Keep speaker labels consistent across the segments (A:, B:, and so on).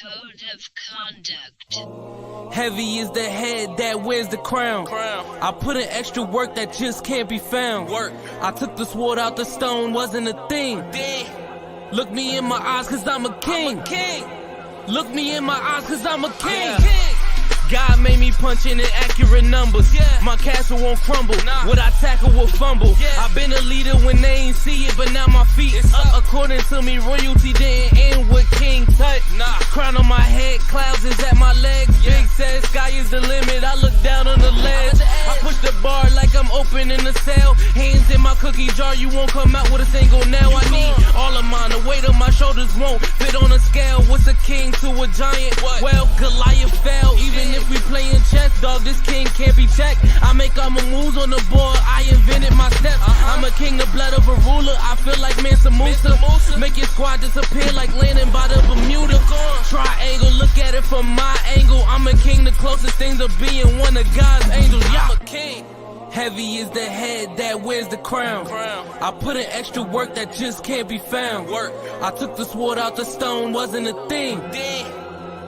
A: Code of conduct.
B: Heavy is the head that wears the crown. I put in extra work that just can't be found. I took the sword out the stone, wasn't a thing. Look me in my eyes cause I'm a king. Look me in my eyes cause I'm a king. God made me punch in accurate numbers. My castle won't crumble. What I tackle will fumble. I've been a leader when they ain't see it, but now my feet up. According to me, royalty didn't end with King Tut. Crown on my head, clouds is at my legs. Big says sky is the limit. I look down on the ledge. I push the bar like I'm opening a cell. Hands in my cookie jar, you won't come out with a single nail. I need all of mine. The weight of my shoulders won't fit on a scale. What's a king to a giant? Well, Goliath fell. Even if we playin' chess, dog, this king can't be checked. I make all my moves on the board, I invented my steps. I'm a king, the blood of a ruler, I feel like Mansa Musa. Make your squad disappear like landing by the Bermuda. Triangle, look at it from my angle. I'm a king, the closest thing to being one of God's angels. I'm a king. Heavy is the head that wears the crown. I put in extra work that just can't be found. I took the sword out the stone, wasn't a thing.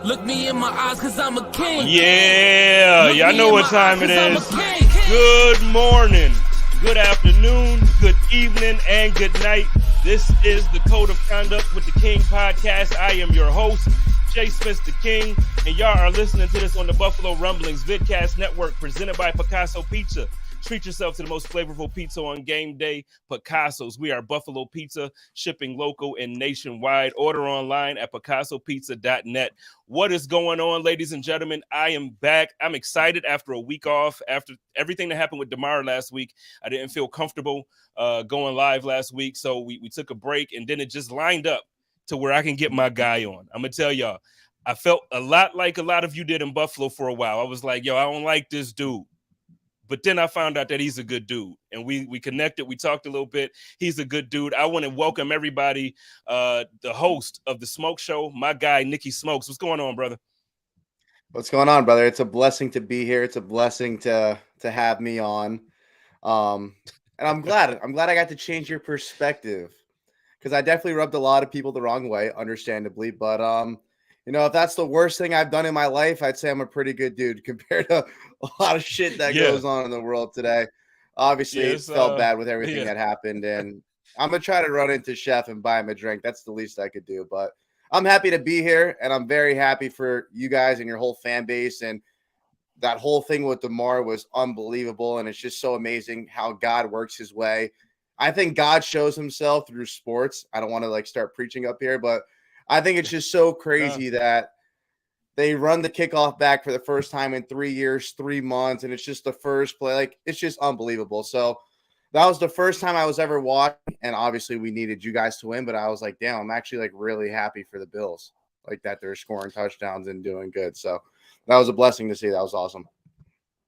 B: Look me in my eyes cause I'm a king.
C: Yeah, y'all know what time it is. Good morning, good afternoon, good evening, and good night. This is the Code of Conduct with the King podcast. I am your host, JSpenceTheKing, and y'all are listening to this on the Buffalo Rumblings Vidcast Network presented by Picasso Pizza. Treat yourself to the most flavorful pizza on game day, Picasso's. We are Buffalo Pizza, shipping local and nationwide. Order online at picassopizza.net. What is going on, ladies and gentlemen? I am back. I'm excited after a week off. After everything that happened with DeMar last week, I didn't feel comfortable going live last week, so we took a break, and then it just lined up to where I can get my guy on. I'm going to tell y'all, I felt a lot like a lot of you did in Buffalo for a while. I was like, yo, I don't like this dude. But then I found out that he's a good dude, and we connected. We talked a little bit. He's a good dude. I want to welcome everybody, the host of the Smoke Show, my guy, Nicky Smokes. What's going on, brother?
D: What's going on, brother? It's a blessing to be here. It's a blessing to have me on. And I'm glad I got to change your perspective, because I definitely rubbed a lot of people the wrong way, understandably. But if that's the worst thing I've done in my life, I'd say I'm a pretty good dude compared to a lot of shit that goes on in the world today. Obviously, it felt bad with everything that happened, and I'm going to try to run into Chef and buy him a drink. That's the least I could do, but I'm happy to be here, and I'm very happy for you guys and your whole fan base, and that whole thing with DeMar was unbelievable, and it's just so amazing how God works his way. I think God shows himself through sports. I don't want to start preaching up here, but I think it's just so crazy that they run the kickoff back for the first time in 3 years, 3 months, and it's just the first play. It's just unbelievable. So that was the first time I was ever watching, and obviously we needed you guys to win, but I was like, damn, I'm actually really happy for the Bills, that they're scoring touchdowns and doing good. So that was a blessing to see. That was awesome.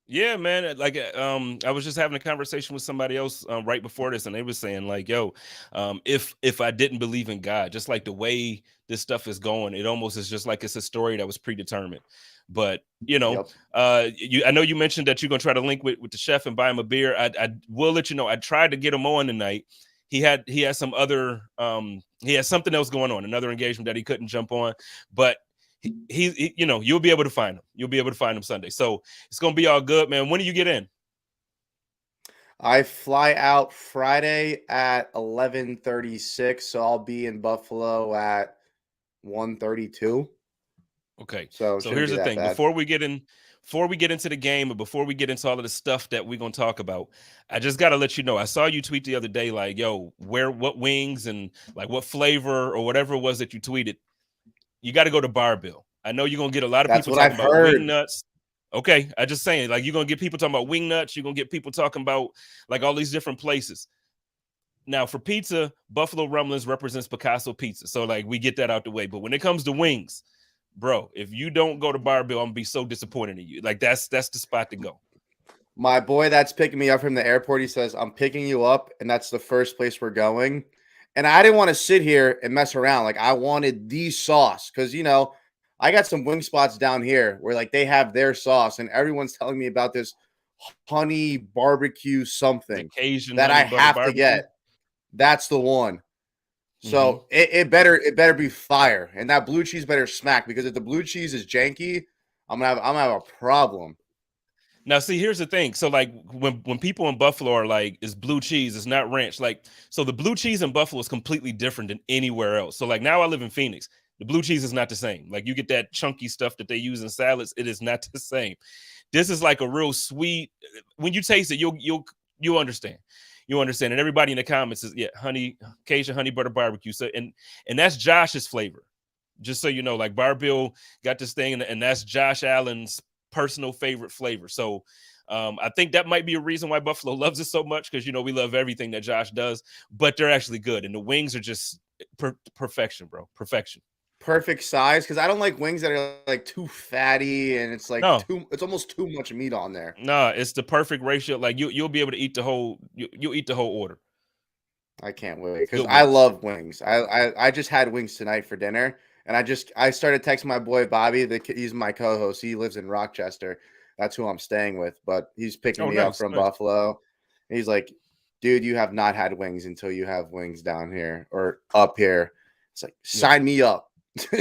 C: Yeah, man. I was just having a conversation with somebody else right before this, and they were saying if I didn't believe in God, just like the way this stuff is going, it almost is just like it's a story that was predetermined. But I know you mentioned that you're gonna try to link with the chef and buy him a beer. I will let you know I tried to get him on tonight. He had some other he has something else going on, another engagement that he couldn't jump on, but he you'll be able to find him. You'll be able to find him Sunday. So it's going to be all good, man. When do you get in?
D: I fly out Friday at 11:36, so I'll be in Buffalo at 1:32.
C: Okay.
D: So
C: here's the thing. Before we get into the game, and before we get into all of the stuff that we're going to talk about, I just got to let you know, I saw you tweet the other day, what wings and what flavor or whatever it was that you tweeted. You got to go to Barbell. I know you're going to get a lot of people talking about wing nuts. Okay. I just saying, you're going to get people talking about wing nuts. You're going to get people talking about all these different places. Now for pizza, Buffalo Rumblings represents Picasso Pizza. So we get that out the way. But when it comes to wings, bro, if you don't go to Barbell, I'm going to be so disappointed in you. That's the spot to go.
D: My boy that's picking me up from the airport, he says, I'm picking you up, and that's the first place we're going. And I didn't want to sit here and mess around. I wanted the sauce because, I got some wing spots down here where they have their sauce, and everyone's telling me about this honey barbecue something that I have to get. That's the one. So it better be fire, and that blue cheese better smack, because if the blue cheese is janky, I'm gonna have a problem.
C: Now, see, here's the thing. So, like, when people in Buffalo are like, "It's blue cheese, it's not ranch." Like, so the blue cheese in Buffalo is completely different than anywhere else. So, like, now I live in Phoenix. The blue cheese is not the same. Like, you get that chunky stuff that they use in salads. It is not the same. This is like a real sweet. When you taste it, you'll understand. You understand. And everybody in the comments is Cajun honey butter barbecue. So, and that's Josh's flavor. Just so you know, like Bar Bill got this thing, and that's Josh Allen's personal favorite flavor. So I think that might be a reason why Buffalo loves it so much, because we love everything that Josh does, but they're actually good, and the wings are just perfection, bro. Perfection.
D: Perfect size, because I don't like wings that are like too fatty, and it's like it's almost too much meat on there.
C: No, it's the perfect ratio. Like you'll be able to eat the whole you'll eat the whole order.
D: I can't wait, because I love wings. I just had wings tonight for dinner. And I started texting my boy Bobby. He's my co-host. He lives in Rochester. That's who I'm staying with. But he's picking me up from Buffalo. And he's like, "Dude, you have not had wings until you have wings down here or up here." It's like, sign me up,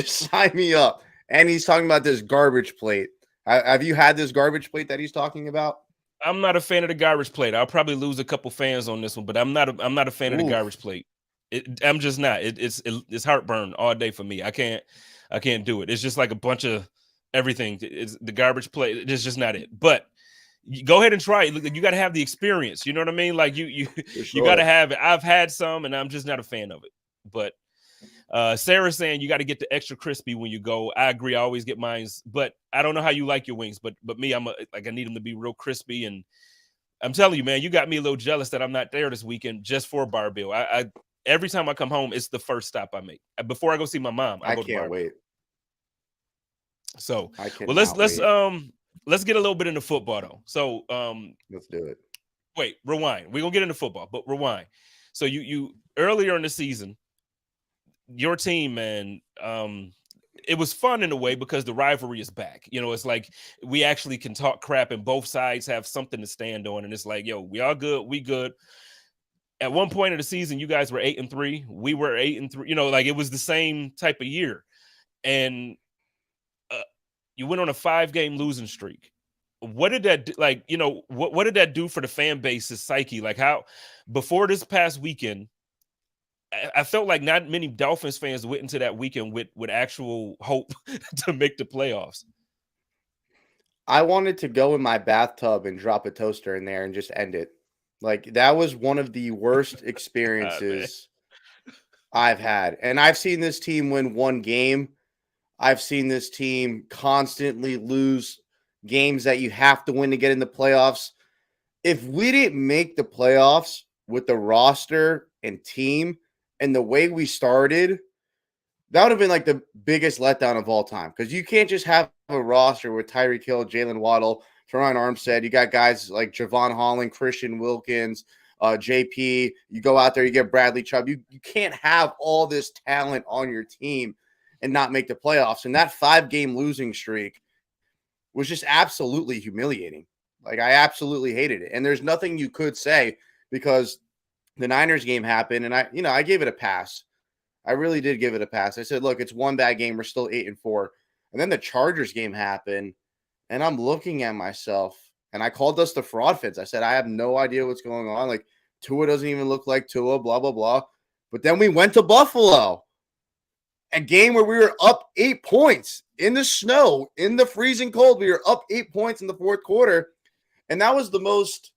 D: sign me up. And he's talking about this garbage plate. Have you had this garbage plate that he's talking about?
C: I'm not a fan of the garbage plate. I'll probably lose a couple fans on this one, but I'm not a fan of the garbage plate. I'm just not. It's heartburn all day for me. I can't do it. It's just like a bunch of everything. It's the garbage plate. It's just not it. But go ahead and try it. You got to have the experience. You know what I mean? Like you got to have it. I've had some, and I'm just not a fan of it. But Sarah's saying you got to get the extra crispy when you go. I agree. I always get mines, but I don't know how you like your wings. But me, I need them to be real crispy. And I'm telling you, man, you got me a little jealous that I'm not there this weekend just for Bar Bill. Every time I come home, it's the first stop I make. Before I go see my mom, I go to
D: can't wait.
C: So, let's get a little bit into football though. So,
D: let's do it.
C: Wait, rewind. We're gonna get into football, but rewind. So you earlier in the season, your team, man, it was fun in a way because the rivalry is back. It's like we actually can talk crap and both sides have something to stand on, and it's like, yo, we all good, we good. At one point of the season, you guys were 8-3. We were 8-3. Like it was the same type of year, and you went on a 5-game losing streak. What did that do? Like, what did that do for the fan base's psyche? Like how before this past weekend, I felt like not many Dolphins fans went into that weekend with actual hope to make the playoffs.
D: I wanted to go in my bathtub and drop a toaster in there and just end it. Like that was one of the worst experiences I've had. And I've seen this team win one game. I've seen this team constantly lose games that you have to win to get in the playoffs. If we didn't make the playoffs with the roster and team and the way we started, that would have been like the biggest letdown of all time. Because you can't just have a roster with Tyreek Hill, Jalen Waddle, Teron Armstead. You got guys like Javon Holland, Christian Wilkins, JP. You go out there, you get Bradley Chubb. You can't have all this talent on your team and not make the playoffs. And that 5-game losing streak was just absolutely humiliating. Like I absolutely hated it. And there's nothing you could say because the Niners game happened and I gave it a pass. I really did give it a pass. I said, look, it's one bad game. We're still 8-4. And then the Chargers game happened. And I'm looking at myself, and I called us the fraud fits. I said, I have no idea what's going on. Like, Tua doesn't even look like Tua, blah, blah, blah. But then we went to Buffalo, a game where we were up 8 points in the snow, in the freezing cold. We were up 8 points in the fourth quarter. And that was the most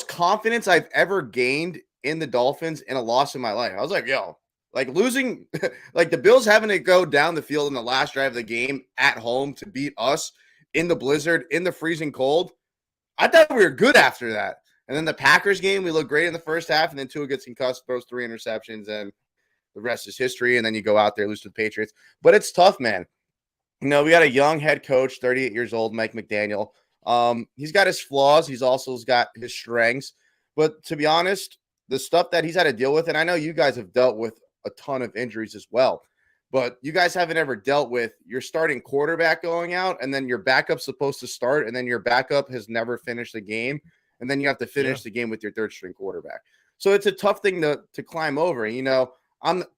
D: confidence I've ever gained in the Dolphins in a loss in my life. I was like, yo, like losing, like the Bills having to go down the field in the last drive of the game at home to beat us in the blizzard, in the freezing cold. I thought we were good after that. And then the Packers game, we looked great in the first half, and then Tua gets concussed, throws 3 interceptions, and the rest is history. And then you go out there, lose to the Patriots. But it's tough, man. We got a young head coach, 38 years old, Mike McDaniel. He's got his flaws. He's also got his strengths. But to be honest, the stuff that he's had to deal with, and I know you guys have dealt with a ton of injuries as well, but you guys haven't ever dealt with your starting quarterback going out, and then your backup's supposed to start, and then your backup has never finished the game, and then you have to finish the game with your third string quarterback. So it's a tough thing to climb over. You know,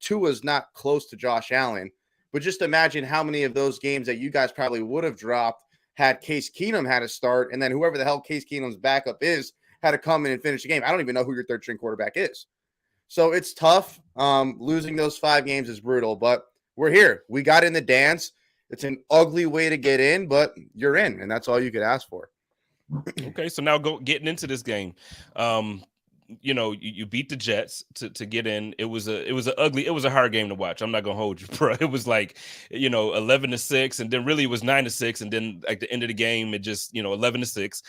D: Tua's not close to Josh Allen, but just imagine how many of those games that you guys probably would have dropped had Case Keenum had to start, and then whoever the hell Case Keenum's backup is had to come in and finish the game. I don't even know who your third string quarterback is. So it's tough. Losing those 5 games is brutal, but we're here. We got in the dance. It's an ugly way to get in, but you're in, and that's all you could ask for.
C: Okay, so now getting into this game. You know, you beat the Jets to get in. It was a hard game to watch. I'm not gonna hold you, bro. It was like, you know, 11-6, and then really it was 9-6, and then at the end of the game, it just, you know, 11-6.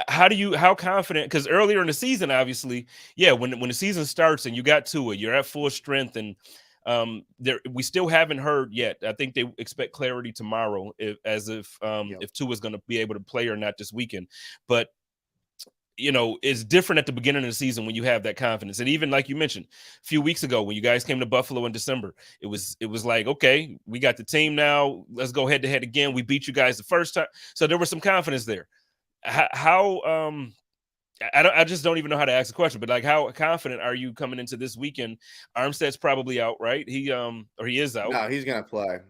C: How confident? Because earlier in the season, obviously, yeah, when the season starts and you got to it, you're at full strength, and we still haven't heard yet. I think they expect clarity tomorrow, if Tua is going to be able to play or not this weekend. But you know, it's different at the beginning of the season when you have that confidence. And even like you mentioned a few weeks ago, when you guys came to Buffalo in December, it was like, okay, we got the team now. Let's go head to head again. We beat you guys the first time. So there was some confidence there. I just don't even know how to ask the question, but like, how confident are you coming into this weekend? Armstead's probably out, right? He is out.
D: No, he's going to play.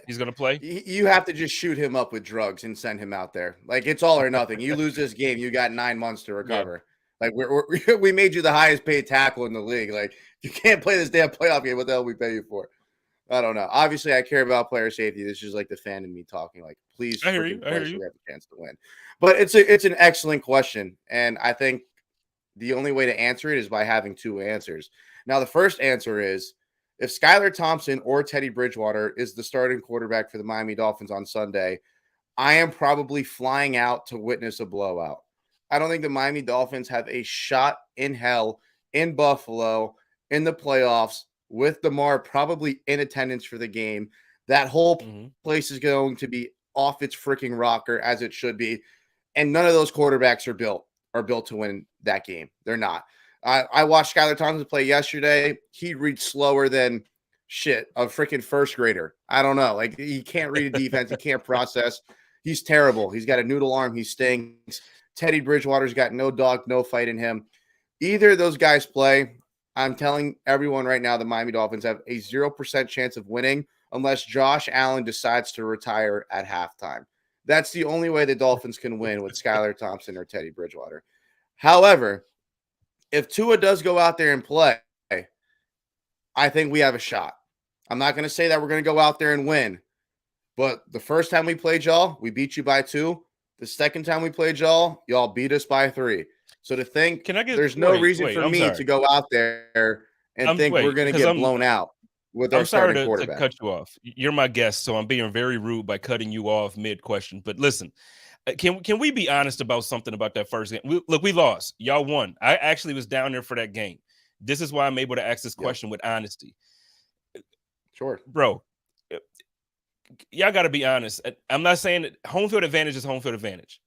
C: He's going to play.
D: You have to just shoot him up with drugs and send him out there. Like, it's all or nothing. You lose this game, you got 9 months to recover. Yeah. Like we made you the highest paid tackle in the league. Like, you can't play this damn playoff game. What the hell we pay you for? I don't know. Obviously, I care about player safety. This is like the fan in me talking. Like, please,
C: I hear you.
D: We have a chance to win. But it's an excellent question, and I think the only way to answer it is by having 2 answers. Now, the first answer is, if Skylar Thompson or Teddy Bridgewater is the starting quarterback for the Miami Dolphins on Sunday, I am probably flying out to witness a blowout. I don't think the Miami Dolphins have a shot in hell in Buffalo in the playoffs with DeMar probably in attendance for the game. That whole place is going to be off its freaking rocker, as it should be. And none of those quarterbacks are built to win that game. They're not. I watched Skylar Thompson play yesterday. He reads slower than a freaking first grader. I don't know. Like, he can't read a defense. He can't process. He's terrible. He's got a noodle arm. He stinks. Teddy Bridgewater's got no dog, no fight in him. Either of those guys play, I'm telling everyone right now, the Miami Dolphins have a 0% chance of winning unless Josh Allen decides to retire at halftime. That's the only way the Dolphins can win with Skylar Thompson or Teddy Bridgewater. However, if Tua does go out there and play, I think we have a shot. I'm not going to say that we're going to go out there and win, but the first time we played y'all, we beat you by 2. The second time we played y'all beat us by 3. So to think there's no reason for me to go out there and think we're going to get blown out with our starting quarterback.
C: I'm sorry to cut you off. You're my guest, so I'm being very rude by cutting you off mid-question. But listen, can we be honest about something about that first game? We lost. Y'all won. I actually was down there for that game. This is why I'm able to ask this question with honesty.
D: Sure.
C: Bro, y'all got to be honest. I'm not saying that home field advantage is home field advantage.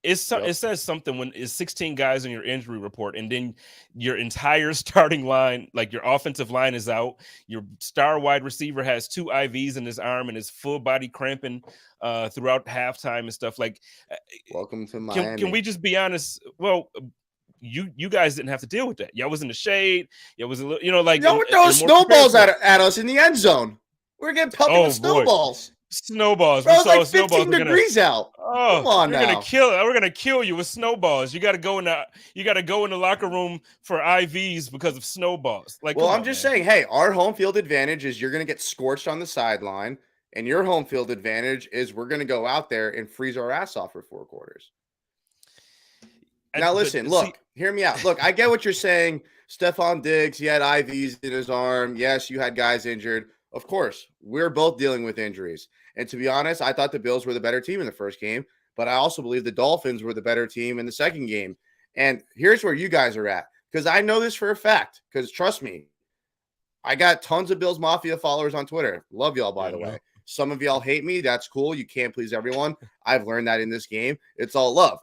C: It says something when it's 16 guys in your injury report, and then your entire starting line, like your offensive line, is out. Your star wide receiver has 2 IVs in his arm and his full body cramping throughout halftime and stuff. Like,
D: welcome to Miami.
C: Can we just be honest? Well, you guys didn't have to deal with that. Y'all was in the shade. It was a little,
D: y'all were throwing snowballs at us in the end zone. We're getting pumped with snowballs.
C: Snowballs.
D: Bro, it's like 15 degrees out.
C: Oh,
D: come on,
C: we're gonna kill you with snowballs. You got to go in the locker room for IVs because of snowballs. Like,
D: well, I'm just saying, hey, our home field advantage is you're gonna get scorched on the sideline, and your home field advantage is we're gonna go out there and freeze our ass off for 4 quarters. Now, listen, hear me out. Look, I get what you're saying. Stephon Diggs, he had IVs in his arm. Yes, you had guys injured. Of course, we're both dealing with injuries. And to be honest, I thought the Bills were the better team in the first game, but I also believe the Dolphins were the better team in the second game. And here's where you guys are at, because I know this for a fact, because trust me, I got tons of Bills Mafia followers on Twitter. Love y'all, by the way. Some of y'all hate me. That's cool. You can't please everyone. I've learned that in this game. It's all love.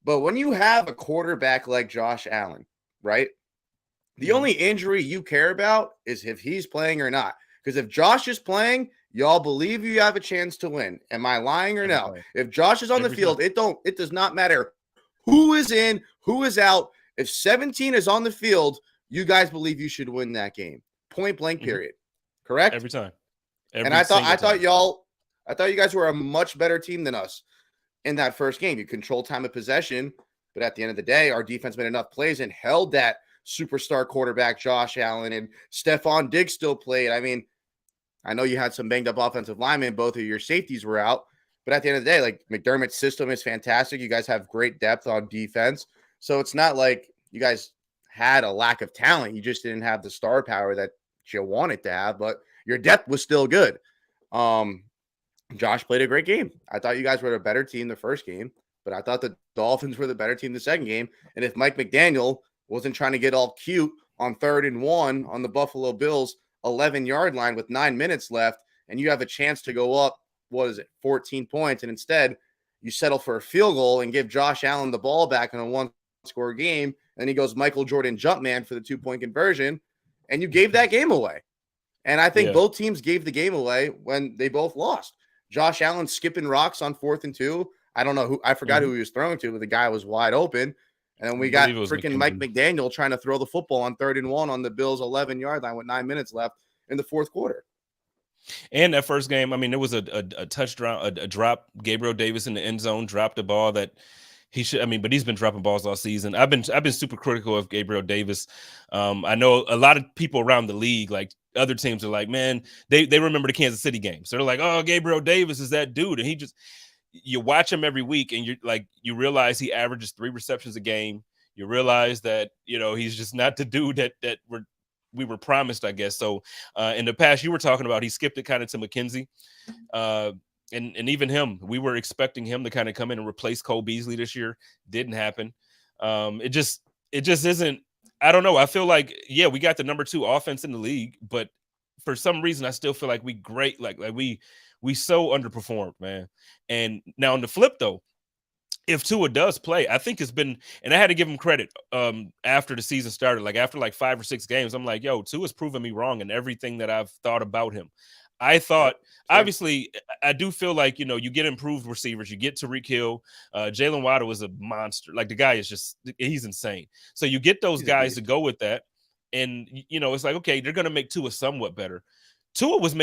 D: But when you have a quarterback like Josh Allen, right, the only injury you care about is if he's playing or not. Because if Josh is playing, y'all believe you have a chance to win. Am I lying or no? If Josh is on the field, it does not matter who is in, who is out. If 17 is on the field, you guys believe you should win that game. Point blank, period. Correct?
C: Every time.
D: And I thought you guys were a much better team than us in that first game. You controlled time of possession, but at the end of the day, our defense made enough plays and held that superstar quarterback Josh Allen, and Stephon Diggs still played. I mean, I know you had some banged up offensive linemen. Both of your safeties were out. But at the end of the day, like, McDermott's system is fantastic. You guys have great depth on defense. So it's not like you guys had a lack of talent. You just didn't have the star power that you wanted to have, but your depth was still good. Josh played a great game. I thought you guys were a better team the first game, but I thought the Dolphins were the better team the second game. And if Mike McDaniel wasn't trying to get all cute on 3rd and 1 on the Buffalo Bills 11-yard line with 9 minutes left, and you have a chance to go up, 14 points, and instead you settle for a field goal and give Josh Allen the ball back in a one-score game, and he goes Michael Jordan jump man for the 2-point conversion, and you gave that game away. And I think both teams gave the game away when they both lost. Josh Allen skipping rocks on 4th and 2. I don't know I forgot who he was throwing to, but the guy was wide open. And then we got freaking Mike McDaniel trying to throw the football on 3rd and 1 on the Bills' 11-yard line with 9 minutes left in the fourth quarter.
C: And that first game, I mean, it was a touchdown, a drop. Gabriel Davis in the end zone dropped a ball that he should. I mean, but he's been dropping balls all season. I've been super critical of Gabriel Davis. I know a lot of people around the league, like other teams, are like, man, they remember the Kansas City games. They're like, oh, Gabriel Davis is that dude, and he just. You watch him every week, and you realize he averages 3 receptions a game. You realize that he's just not the dude that we were promised, I guess. So in the past, you were talking about he skipped it kind of to McKenzie, and even him, we were expecting him to kind of come in and replace Cole Beasley this year. Didn't happen. It just isn't. I don't know. I feel like we got the number 2 offense in the league, but for some reason, I still feel like we so underperformed, man. And now on the flip, though, if Tua does play, I think it's been, and I had to give him credit after the season started, like after 5 or 6 games, I'm like, Tua's proven me wrong in everything that I've thought about him. I thought, obviously, I do feel like, you get improved receivers, you get Tyreek Hill, Jalen Waddle is a monster. Like, the guy is he's insane. So you get those guys to go with that. And, it's like, okay, they're going to make Tua somewhat better. Tua was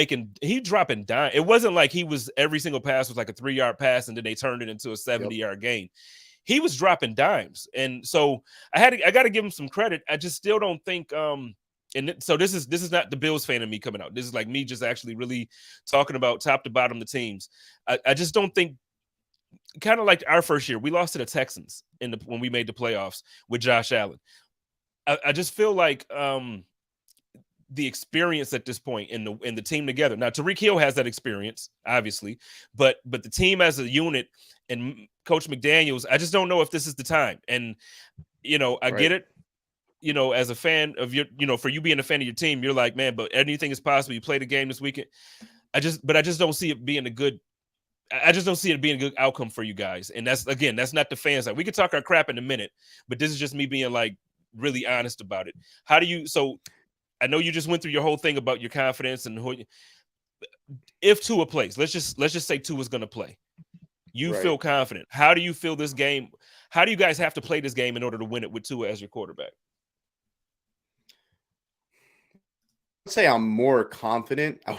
C: dropping dime. It wasn't like every single pass was like a 3-yard pass and then they turned it into a 70-yard gain. He was dropping dimes. And so I got to give him some credit. I just still don't think, so this is not the Bills fan of me coming out. This is like me just actually really talking about top to bottom the teams. I just don't think, kind of like our first year, we lost to the Texans when we made the playoffs with Josh Allen. I just feel like, the experience at this point in the team together. Now, Tyreek Hill has that experience, obviously, but the team as a unit and Coach McDaniels, I just don't know if this is the time. And, I get it, as a fan of your, for you being a fan of your team, you're like, man, but anything is possible. You play the game this weekend. I just don't see it being a good outcome for you guys. And that's not the fans. Like, we could talk our crap in a minute, but this is just me being like really honest about it. I know you just went through your whole thing about your confidence and if Tua plays, let's just say Tua's going to play. You feel confident. How do you feel this game? How do you guys have to play this game in order to win it with Tua as your quarterback?
D: I'd say I'm more confident. I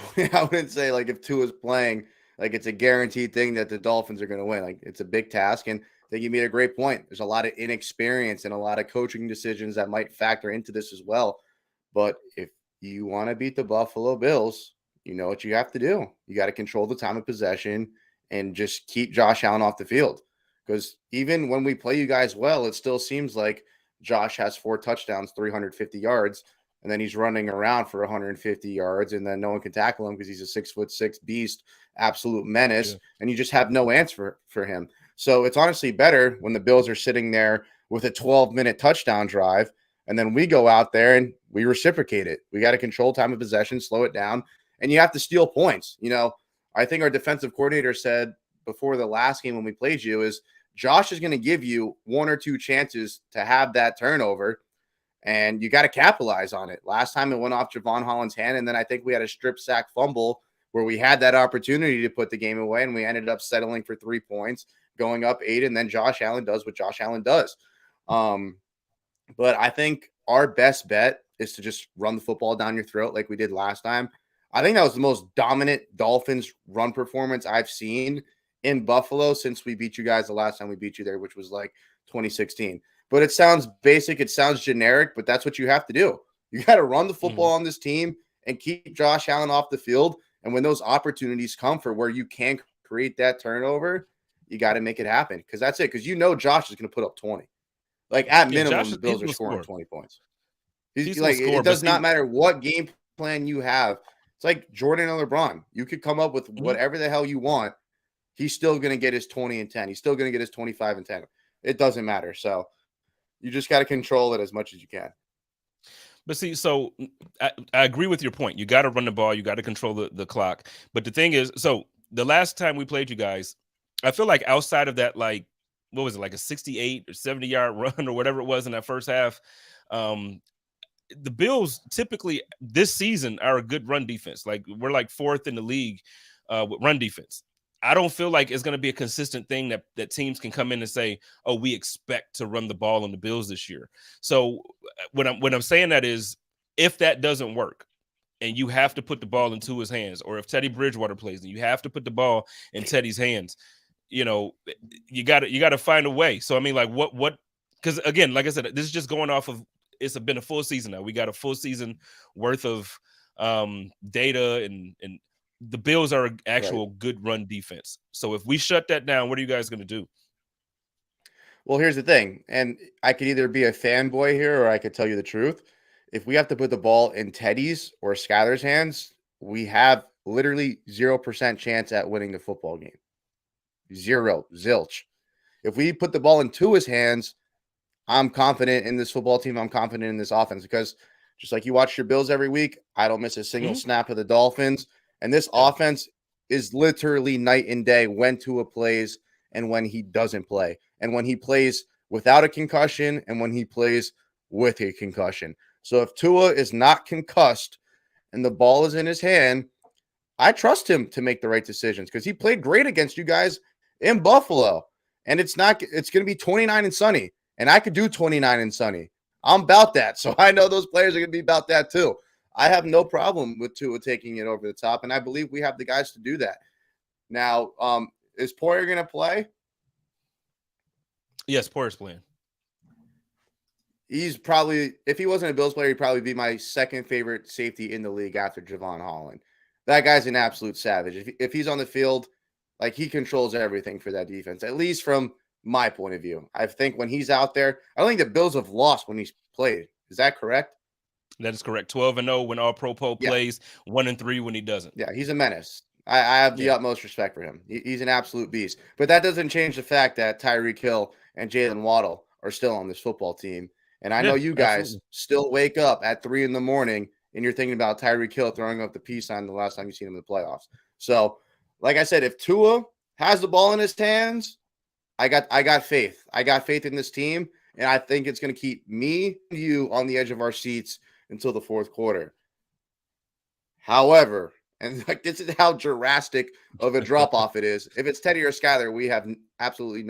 D: wouldn't say like if Tua's playing, like it's a guaranteed thing that the Dolphins are going to win. Like, it's a big task, and I think you made a great point. There's a lot of inexperience and a lot of coaching decisions that might factor into this as well. But if you want to beat the Buffalo Bills, you know what you have to do. You got to control the time of possession and just keep Josh Allen off the field. Because even when we play you guys well, it still seems like Josh has 4 touchdowns, 350 yards, and then he's running around for 150 yards, and then no one can tackle him because he's a 6'6" beast, absolute menace, and you just have no answer for him. So it's honestly better when the Bills are sitting there with a 12-minute touchdown drive, and then we go out there and we reciprocate it. We got to control time of possession, slow it down, and you have to steal points. I think our defensive coordinator said before the last game when we played you is Josh is going to give you 1 or 2 chances to have that turnover, and you got to capitalize on it. Last time it went off Javon Holland's hand, and then I think we had a strip sack fumble where we had that opportunity to put the game away, and we ended up settling for 3 points. going up 8, and then Josh Allen does what Josh Allen does. But I think our best bet is to just run the football down your throat like we did last time. I think that was the most dominant Dolphins run performance I've seen in Buffalo since we beat you guys the last time we beat you there, which was like 2016. But it sounds basic. It sounds generic, but that's what you have to do. You got to run the football on this team and keep Josh Allen off the field. And when those opportunities come for where you can create that turnover, you got to make it happen, because that's it. Because Josh is going to put up 20. Like, at minimum, the Bills are scoring 20 points. He's like, it does not matter what game plan you have. It's like Jordan and LeBron. You could come up with whatever the hell you want. He's still going to get his 20 and 10. He's still going to get his 25 and 10. It doesn't matter. So you just got to control it as much as you can.
C: But see, so I agree with your point. You got to run the ball. You got to control the clock. But the thing is, so the last time we played you guys, I feel like outside of that, like, what was it, like a 68 or 70-yard run or whatever it was in that first half, the Bills typically this season are a good run defense. Like, we're like 4th in the league with run defense. I don't feel like it's going to be a consistent thing that teams can come in and say, oh, we expect to run the ball on the Bills this year. So when I'm saying that is, if that doesn't work and you have to put the ball into his hands, or if Teddy Bridgewater plays and you have to put the ball in Teddy's hands, you got to find a way. So I mean, like, what? Because again, like I said, this is just going off of, it's been a full season now. We got a full season worth of data, and the Bills are an actual good run defense. So if we shut that down, what are you guys going to do?
D: Well, here's the thing, and I could either be a fanboy here or I could tell you the truth. If we have to put the ball in Teddy's or Skyler's hands, we have literally 0% chance at winning the football game. Zilch. If we put the ball in Tua's hands, I'm confident in this football team. I'm confident in this offense, because just like you watch your Bills every week, I don't miss a single snap of the Dolphins. And this offense is literally night and day when Tua plays and when he doesn't play, and when he plays without a concussion and when he plays with a concussion. So if Tua is not concussed and the ball is in his hand, I trust him to make the right decisions, because he played great against you guys in Buffalo. And it's going to be 29 and sunny, and I could do 29 and sunny. I'm about that. So I know those players are going to be about that too. I have no problem with Tua taking it over the top, and I believe we have the guys to do that. Now, is Poyer going to play?
C: Yes, Poyer's playing.
D: He's probably, if he wasn't a Bills player, he'd probably be my second favorite safety in the league after Javon Holland. That guy's an absolute savage. If he's on the field, like, he controls everything for that defense, at least from my point of view. I think when he's out there, I don't think the Bills have lost when he's played. Is that correct?
C: That is correct. 12-0 when All-Pro plays, 1-3 when he doesn't.
D: Yeah, he's a menace. I have the utmost respect for him. He's an absolute beast. But that doesn't change the fact that Tyreek Hill and Jalen Waddle are still on this football team. And I know you guys still wake up at 3 a.m. and you're thinking about Tyreek Hill throwing up the peace sign the last time you've seen him in the playoffs. So, like I said, if Tua has the ball in his hands, I got faith. I got faith in this team, and I think it's going to keep me and you on the edge of our seats until the fourth quarter. However, and like, this is how drastic of a drop-off it is. If it's Teddy or Skyler, we have absolutely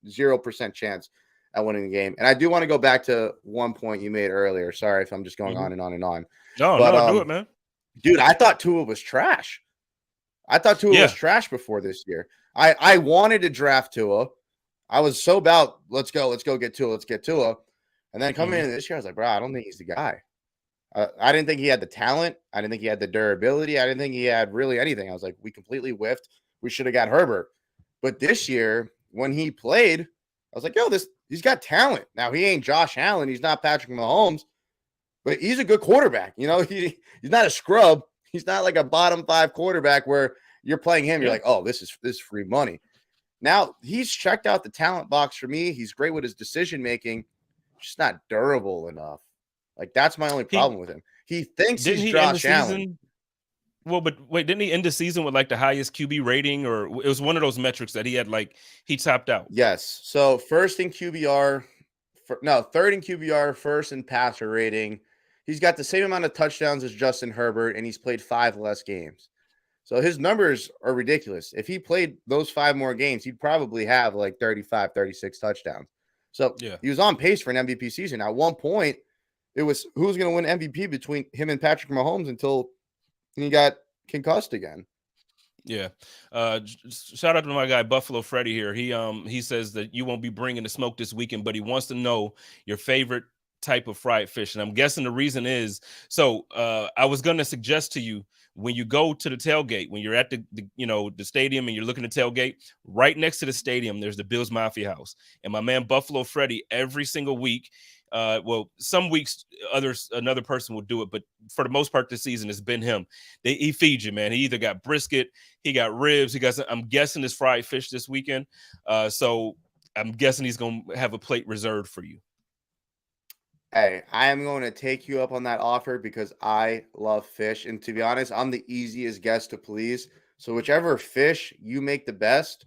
D: 0% chance at winning the game. And I do want to go back to one point you made earlier. Sorry if I'm just going on and on and on.
C: No, do it, man.
D: Dude, I thought Tua was trash. I thought Tua was trash before this year. I wanted to draft Tua. I was so about, let's go get Tua. And then coming into this year, I was like, bro, I don't think he's the guy. I didn't think he had the talent. I didn't think he had the durability. I didn't think he had really anything. I was like, we completely whiffed. We should have got Herbert. But this year, when he played, I was like, yo, he's got talent. Now, he ain't Josh Allen. He's not Patrick Mahomes. But he's a good quarterback. You know, he's not a scrub. He's not like a bottom 5 quarterback where you're playing him. You're like, oh, this is free money. Now, he's checked out the talent box for me. He's great with his decision-making. Just not durable enough. Like, that's my only problem with him. He thinks he's Josh Allen.
C: Well, but wait, didn't he end the season with like the highest QB rating, or it was one of those metrics that he had, like, he topped out?
D: Yes. So third in QBR, first in passer rating. He's got the same amount of touchdowns as Justin Herbert, and he's played 5 less games. So his numbers are ridiculous. If he played those 5 more games, he'd probably have like 35, 36 touchdowns. So
C: Yeah.
D: he was on pace for an MVP season. At one point, it was who's going to win MVP between him and Patrick Mahomes until he got concussed again.
C: Yeah. Shout out to my guy Buffalo Freddy here. He says that you won't be bringing the smoke this weekend, but he wants to know your favorite type of fried fish. And I'm guessing the reason is I was going to suggest to you, when you go to the tailgate, when you're at the stadium and you're looking to tailgate, right next to the stadium, there's the Bills Mafia House. And my man Buffalo Freddy, every single week, some weeks another person will do it, but for the most part this season it's been him. He feeds you, man. He either got brisket, he got ribs, I'm guessing it's fried fish this weekend. So I'm guessing he's gonna have a plate reserved for you.
D: Hey, I am going to take you up on that offer because I love fish. And to be honest, I'm the easiest guest to please. So whichever fish you make the best,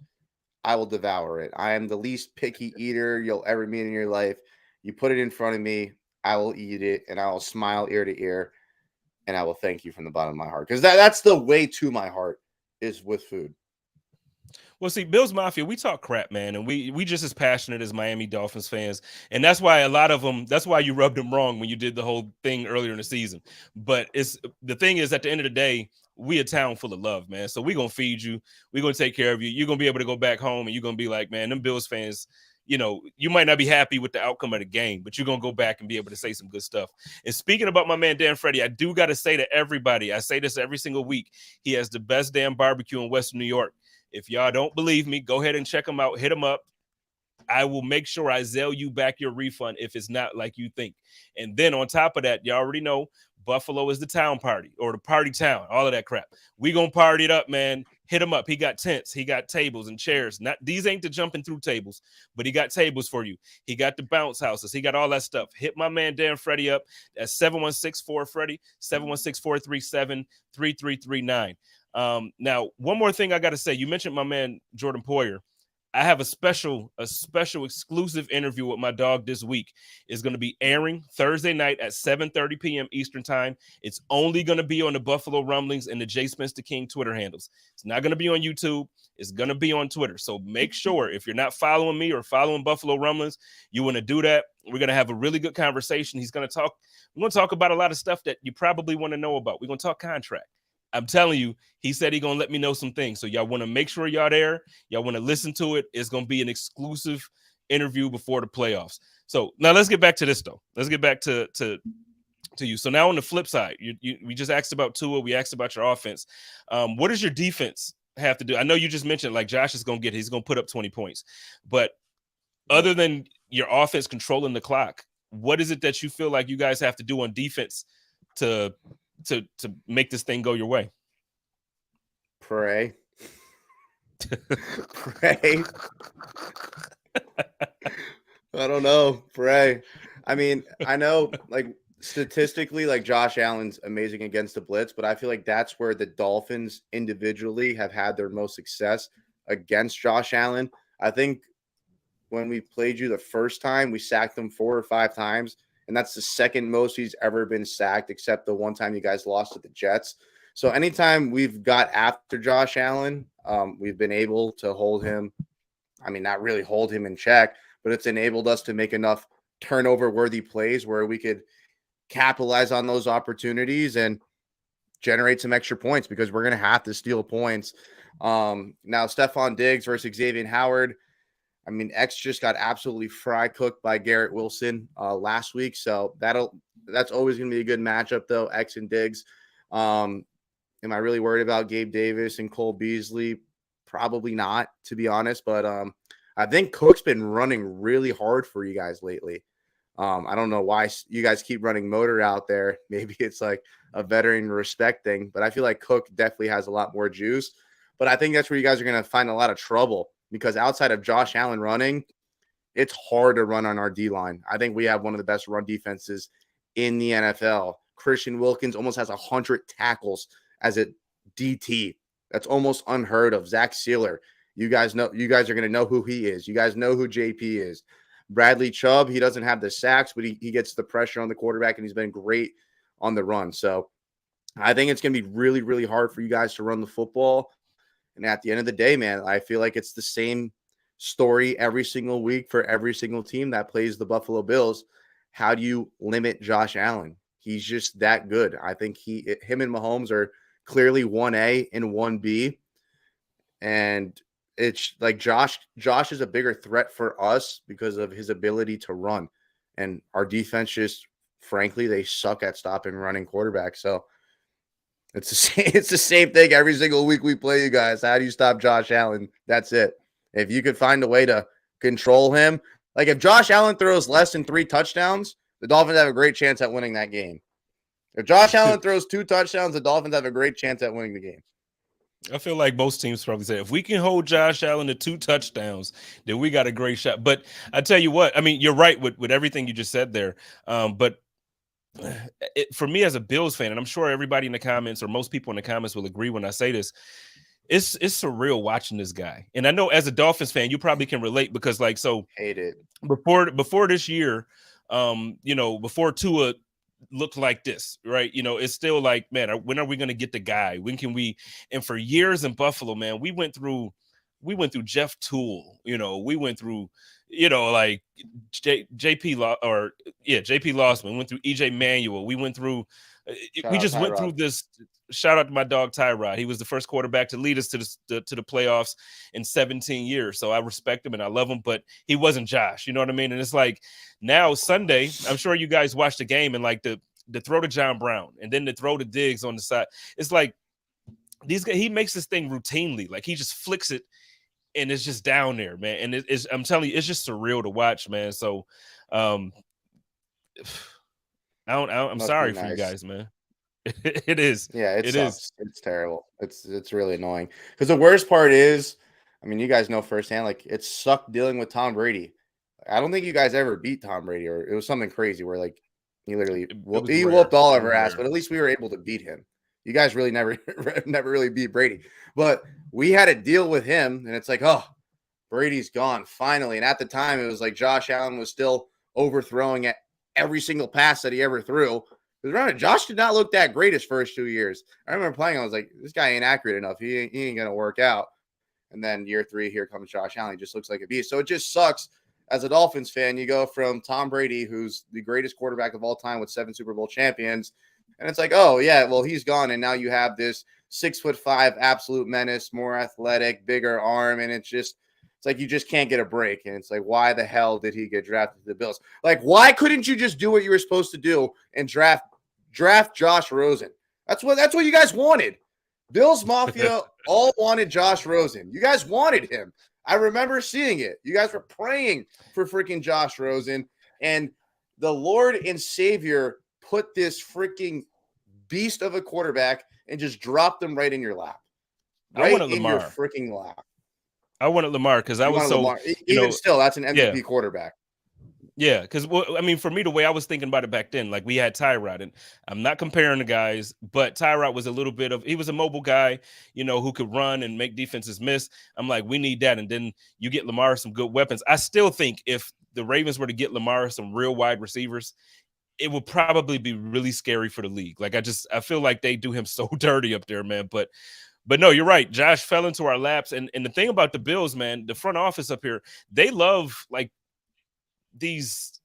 D: I will devour it. I am the least picky eater you'll ever meet in your life. You put it in front of me, I will eat it, and I will smile ear to ear, and I will thank you from the bottom of my heart. Because that's the way to my heart is with food.
C: Well, see, Bills Mafia, we talk crap, man, and we just as passionate as Miami Dolphins fans, and that's why a lot of them. That's why you rubbed them wrong when you did the whole thing earlier in the season. But the thing is, at the end of the day, we a town full of love, man. So we gonna feed you, we gonna take care of you. You're gonna be able to go back home, and you're gonna be like, man, them Bills fans. You might not be happy with the outcome of the game, but you're gonna go back and be able to say some good stuff. And speaking about my man Dan Freddy, I do got to say to everybody, I say this every single week, he has the best damn barbecue in Western New York. If y'all don't believe me, go ahead and check him out. Hit him up. I will make sure I Zelle you back your refund if it's not like you think. And then on top of that, you already know Buffalo is the town party or the party town, all of that crap. We gonna party it up, man. Hit him up. He got tents. He got tables and chairs. These ain't the jumping through tables, but he got tables for you. He got the bounce houses. He got all that stuff. Hit my man Dan Freddy up at 716-4-FREDDY, 716-437-3339. Now, one more thing I got to say. You mentioned my man Jordan Poyer. I have a special exclusive interview with my dog this week. It's going to be airing Thursday night at 7:30 p.m. Eastern time. It's only going to be on the Buffalo Rumblings and the JSpenceTheKing Twitter handles. It's not going to be on YouTube. It's going to be on Twitter. So make sure if you're not following me or following Buffalo Rumblings, you want to do that. We're going to have a really good conversation. We're going to talk about a lot of stuff that you probably want to know about. We're going to talk contract. I'm telling you, he said he's going to let me know some things. So y'all want to make sure y'all there. Y'all want to listen to it. It's going to be an exclusive interview before the playoffs. So now let's get back to this, though. Let's get back to you. So now on the flip side, we just asked about Tua. We asked about your offense. What does your defense have to do? I know you just mentioned like Josh is going to he's going to put up 20 points. But other than your offense controlling the clock, what is it that you feel like you guys have to do on defense to make this thing go your way?
D: Pray. Pray. I don't know. Pray. I mean, I know like statistically, like Josh Allen's amazing against the blitz, but I feel like that's where the Dolphins individually have had their most success against Josh Allen. I think when we played you the first time, we sacked him 4 or 5 times. And that's the second most he's ever been sacked, except the one time you guys lost to the Jets. So anytime we've got after Josh Allen, we've been able to hold him. I mean, not really hold him in check, but it's enabled us to make enough turnover-worthy plays where we could capitalize on those opportunities and generate some extra points because we're going to have to steal points. Now, Stephon Diggs versus Xavier Howard. I mean, X just got absolutely fry cooked by Garrett Wilson last week. So that's always going to be a good matchup, though, X and Diggs. Am I really worried about Gabe Davis and Cole Beasley? Probably not, to be honest. But I think Cook's been running really hard for you guys lately. I don't know why you guys keep running Motor out there. Maybe it's like a veteran respect thing. But I feel like Cook definitely has a lot more juice. But I think that's where you guys are going to find a lot of trouble. Because outside of Josh Allen running, it's hard to run on our D-line. I think we have one of the best run defenses in the NFL. Christian Wilkins almost has 100 tackles as a DT. That's almost unheard of. Zach Sealer, you guys are going to know who he is. You guys know who JP is. Bradley Chubb, he doesn't have the sacks, but he gets the pressure on the quarterback, and he's been great on the run. So I think it's going to be really, really hard for you guys to run the football. And at the end of the day, man, I feel like it's the same story every single week for every single team that plays the Buffalo Bills. How do you limit Josh Allen? He's just that good. I think him and Mahomes are clearly 1A and 1B. And it's like Josh is a bigger threat for us because of his ability to run. And our defense just, frankly, they suck at stopping running quarterbacks. So it's the same thing every single week we play you guys. How do you stop Josh Allen? That's it. If you could find a way to control him, like if Josh Allen throws less than 3 touchdowns, the Dolphins have a great chance at winning that game. If Josh Allen throws 2 touchdowns, the Dolphins have a great chance at winning the game.
C: I feel like most teams probably say if we can hold Josh Allen to 2 touchdowns, then we got a great shot. But I tell you what, I mean, you're right with everything you just said there. But for me as a Bills fan, and I'm sure everybody in the comments or most people in the comments will agree when I say this, it's surreal watching this guy. And I know as a Dolphins fan, you probably can relate because
D: Hate it.
C: Before this year, before Tua looked like this, right? It's still like, man, when are we going to get the guy? When can we? And for years in Buffalo, man, we went through Jeff Toole, we went through, like JP Lossman, went through EJ Manuel. We went through, went through this. Shout out to my dog Tyrod. He was the first quarterback to lead us to the playoffs in 17 years. So I respect him and I love him, but he wasn't Josh. You know what I mean? And it's like now Sunday, I'm sure you guys watched the game and like the throw to John Brown and then the throw to Diggs on the side. It's like these guys, he makes this thing routinely. Like he just flicks it and it's just down there, man. And I'm telling you, it's just surreal to watch, man. So I'm sorry for you guys, man. It is.
D: Yeah, it sucks. It's terrible. It's really annoying. Because the worst part is, I mean, you guys know firsthand, like it sucked dealing with Tom Brady. I don't think you guys ever beat Tom Brady, or it was something crazy where like he literally whooped all of our ass, but at least we were able to beat him. You guys really never really beat Brady. But we had to deal with him, and it's like, oh, Brady's gone finally. And at the time, it was like Josh Allen was still overthrowing at every single pass that he ever threw. Because remember, Josh did not look that great his first 2 years. I remember playing, I was like, this guy ain't accurate enough. He ain't going to work out. And then year 3, here comes Josh Allen. He just looks like a beast. So it just sucks. As a Dolphins fan, you go from Tom Brady, who's the greatest quarterback of all time with 7 Super Bowl champions, and it's like, oh, yeah, well, he's gone. And now you have this 6'5" absolute menace, more athletic, bigger arm. And it's like you just can't get a break. And it's like, why the hell did he get drafted to the Bills? Like, why couldn't you just do what you were supposed to do and draft Josh Rosen? That's what you guys wanted. Bills Mafia all wanted Josh Rosen. You guys wanted him. I remember seeing it. You guys were praying for freaking Josh Rosen, and the Lord and Savior put this freaking beast of a quarterback and just dropped him right in your lap. Right in your freaking lap.
C: I wanted Lamar because I was so
D: Lamar. Even still, that's an MVP quarterback.
C: Yeah, because I mean, for me, the way I was thinking about it back then, like we had Tyrod, and I'm not comparing the guys, but Tyrod was he was a mobile guy, who could run and make defenses miss. I'm like, we need that, and then you get Lamar some good weapons. I still think if the Ravens were to get Lamar some real wide receivers, it would probably be really scary for the league. Like I feel like they do him so dirty up there, man. But no, you're right. Josh fell into our laps, and the thing about the Bills, man, the front office up here, they love like these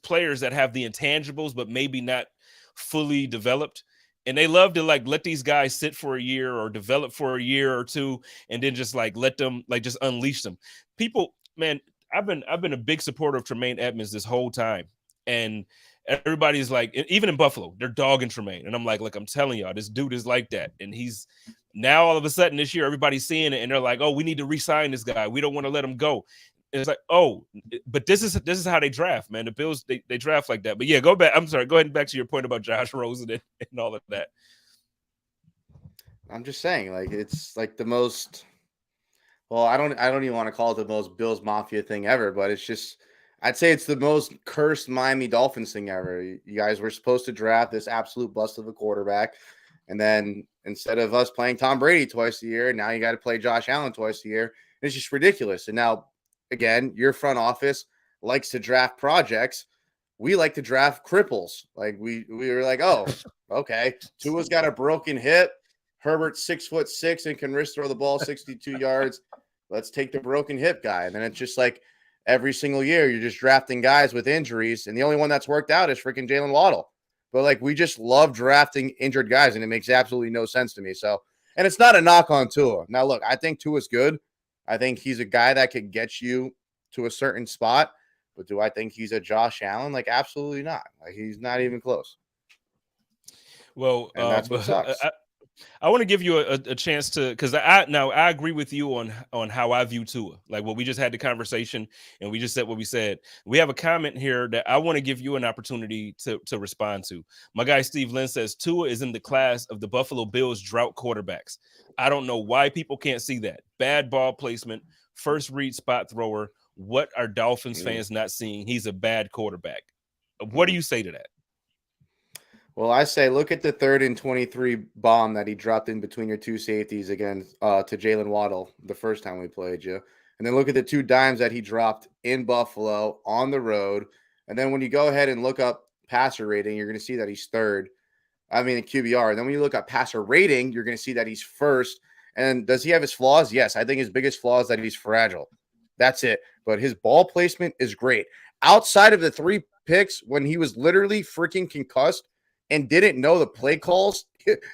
C: players that have the intangibles but maybe not fully developed, and they love to like let these guys sit for a year or develop for a year or two and then just like let them like just unleash them. People, man, I've been a big supporter of Tremaine Edmonds this whole time, and everybody's like, even in Buffalo, they're dogging Tremaine, and I'm like, look, I'm telling y'all, this dude is like that. And he's now all of a sudden this year everybody's seeing it and they're like, oh, we need to re-sign this guy, we don't want to let him go. It's like, oh, but this is how they draft, man. The Bills, they draft like that. But yeah, go back. I'm sorry. Go ahead and back to your point about Josh Rosen and all of that.
D: I'm just saying, like, it's like the most. Well, I don't even want to call it the most Bills Mafia thing ever, but it's just, I'd say it's the most cursed Miami Dolphins thing ever. You guys were supposed to draft this absolute bust of a quarterback, and then instead of us playing Tom Brady twice a year, now you got to play Josh Allen twice a year. It's just ridiculous. And now, again, your front office likes to draft projects, we like to draft cripples. Like we were like, oh, okay. Tua's got a broken hip. Herbert's 6'6" and can wrist throw the ball 62 yards. Let's take the broken hip guy. And then it's just like every single year you're just drafting guys with injuries, and the only one that's worked out is freaking Jalen Waddle. But like we just love drafting injured guys, and it makes absolutely no sense to me. So, and it's not a knock on Tua. Now, look, I think Tua's good. I think he's a guy that could get you to a certain spot. But do I think he's a Josh Allen? Like, absolutely not. Like, he's not even close.
C: Well,
D: and that's what sucks.
C: I want to give you a chance to, because I agree with you on how I view Tua. Like what we just had the conversation and we just said what we said. We have a comment here that I want to give you an opportunity to respond to. My guy Steve Lynn says Tua is in the class of the Buffalo Bills drought quarterbacks. I don't know why people can't see that. Bad ball placement, first read spot thrower. What are Dolphins fans not seeing? He's a bad quarterback. What do you say to that?
D: Well, I say look at the 3rd and 23 bomb that he dropped in between your two safeties against to Jalen Waddle the first time we played you. And then look at the 2 dimes that he dropped in Buffalo on the road. And then when you go ahead and look up passer rating, you're going to see that he's 3rd. I mean, in QBR. And then when you look at passer rating, you're going to see that he's 1st. And does he have his flaws? Yes. I think his biggest flaw is that he's fragile. That's it. But his ball placement is great. Outside of the 3 picks when he was literally freaking concussed and didn't know the play calls,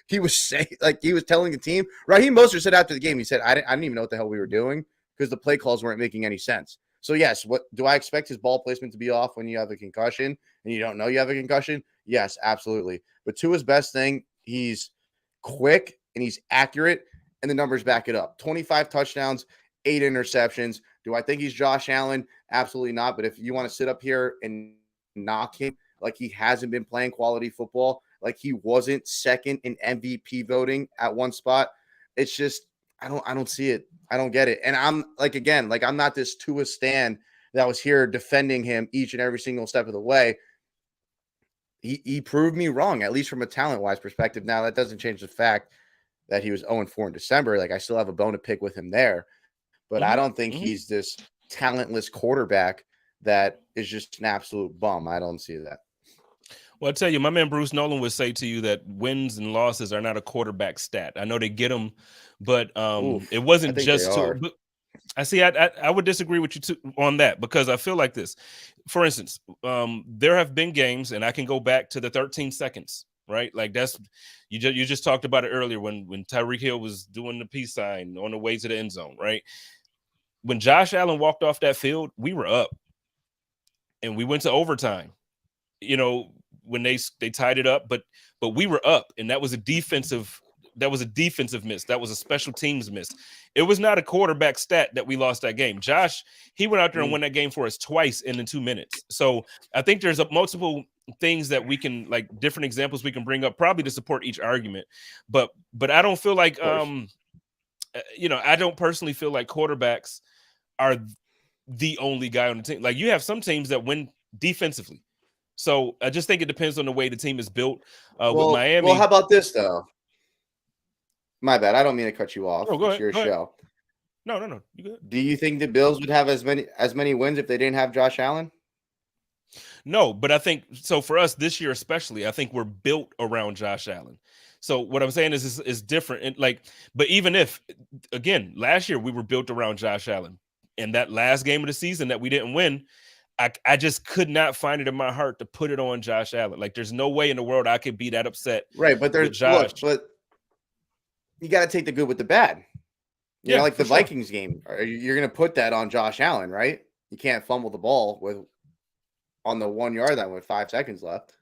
D: he was saying, like he was telling the team. Raheem Mostert said after the game, he said, I didn't even know what the hell we were doing because the play calls weren't making any sense. So yes, what do I expect his ball placement to be off when you have a concussion and you don't know you have a concussion? Yes, absolutely. But Tua's best thing, he's quick and he's accurate, and the numbers back it up. 25 touchdowns, 8 interceptions. Do I think he's Josh Allen? Absolutely not. But if you want to sit up here and knock him like he hasn't been playing quality football, like he wasn't second in MVP voting at one spot, it's just I don't see it. I don't get it. And I'm like, again, like I'm not this Tua stan that was here defending him each and every single step of the way. He proved me wrong, at least from a talent-wise perspective. Now, that doesn't change the fact that he was 0-4 in December. Like, I still have a bone to pick with him there. But I don't think he's this talentless quarterback that is just an absolute bum. I don't see that.
C: Well, I tell you, my man Bruce Nolan would say to you that wins and losses are not a quarterback stat. I know they get them, but it wasn't just to. I see. I would disagree with you on that because I feel like this. For instance, there have been games, and I can go back to the 13 seconds, right? Like that's you just talked about it earlier when Tyreek Hill was doing the peace sign on the way to the end zone, right? When Josh Allen walked off that field, we were up, and we went to overtime. You know, when they tied it up, but we were up, and that was a defensive miss. That was a special teams miss. It was not a quarterback stat that we lost that game. Josh, he went out there and won that game for us twice in the 2 minutes. So I think there's multiple things that we can, like different examples we can bring up probably to support each argument. But I don't feel like, I don't personally feel like quarterbacks are the only guy on the team. Like you have some teams that win defensively. So I just think it depends on the way the team is built. With Miami.
D: Well, how about this though? My bad. I don't mean to cut you off.
C: Go
D: it's your show.
C: No. You good?
D: Do you think the Bills would have as many wins if they didn't have Josh Allen?
C: No, but I think so for us this year especially, I think we're built around Josh Allen. So what I'm saying is different. And but even if, again, last year we were built around Josh Allen. In that last game of the season that we didn't win, I just could not find it in my heart to put it on Josh Allen. Like there's no way in the world I could be that upset.
D: Right, but there's Josh. But you got to take the good with the bad. You know, like the Vikings game. You're going to put that on Josh Allen, right? You can't fumble the ball on the 1 yard line with 5 seconds left.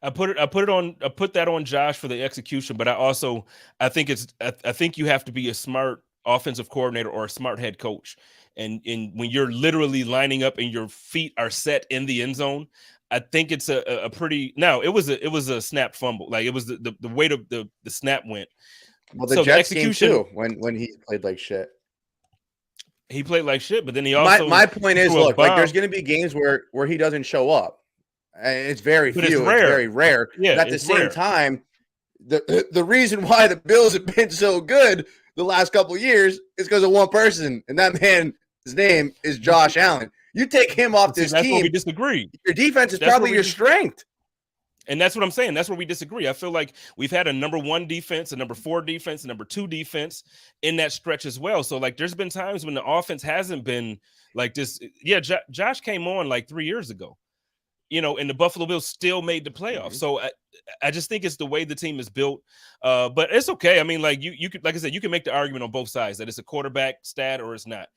C: I put that on Josh for the execution, but I think you have to be a smart offensive coordinator or a smart head coach. And when you're literally lining up and your feet are set in the end zone, I think it's a pretty. Now it was a snap fumble, like it was the way the snap went.
D: Well, the Jets game too, when he played like shit.
C: He played like shit, but then he also.
D: My point is, look, like there's going to be games where he doesn't show up. It's very few. It's very rare. Yeah, but at the same time, the reason why the Bills have been so good the last couple of years is because of one person, and that man, his name is Josh Allen. You take him off
C: See,
D: this
C: that's where we
D: team,
C: disagree.
D: your defense is
C: That's
D: probably
C: where we
D: your
C: dis-
D: strength.
C: And that's what I'm saying. That's where we disagree. I feel like we've had a number 1 defense, a number 4 defense, a number 2 defense in that stretch as well. So like, there's been times when the offense hasn't been like this. Yeah, Josh came on like 3 years ago, and the Buffalo Bills still made the playoffs. So I just think it's the way the team is built. But it's okay. I mean, like you could, like I said, you can make the argument on both sides that it's a quarterback stat or it's not.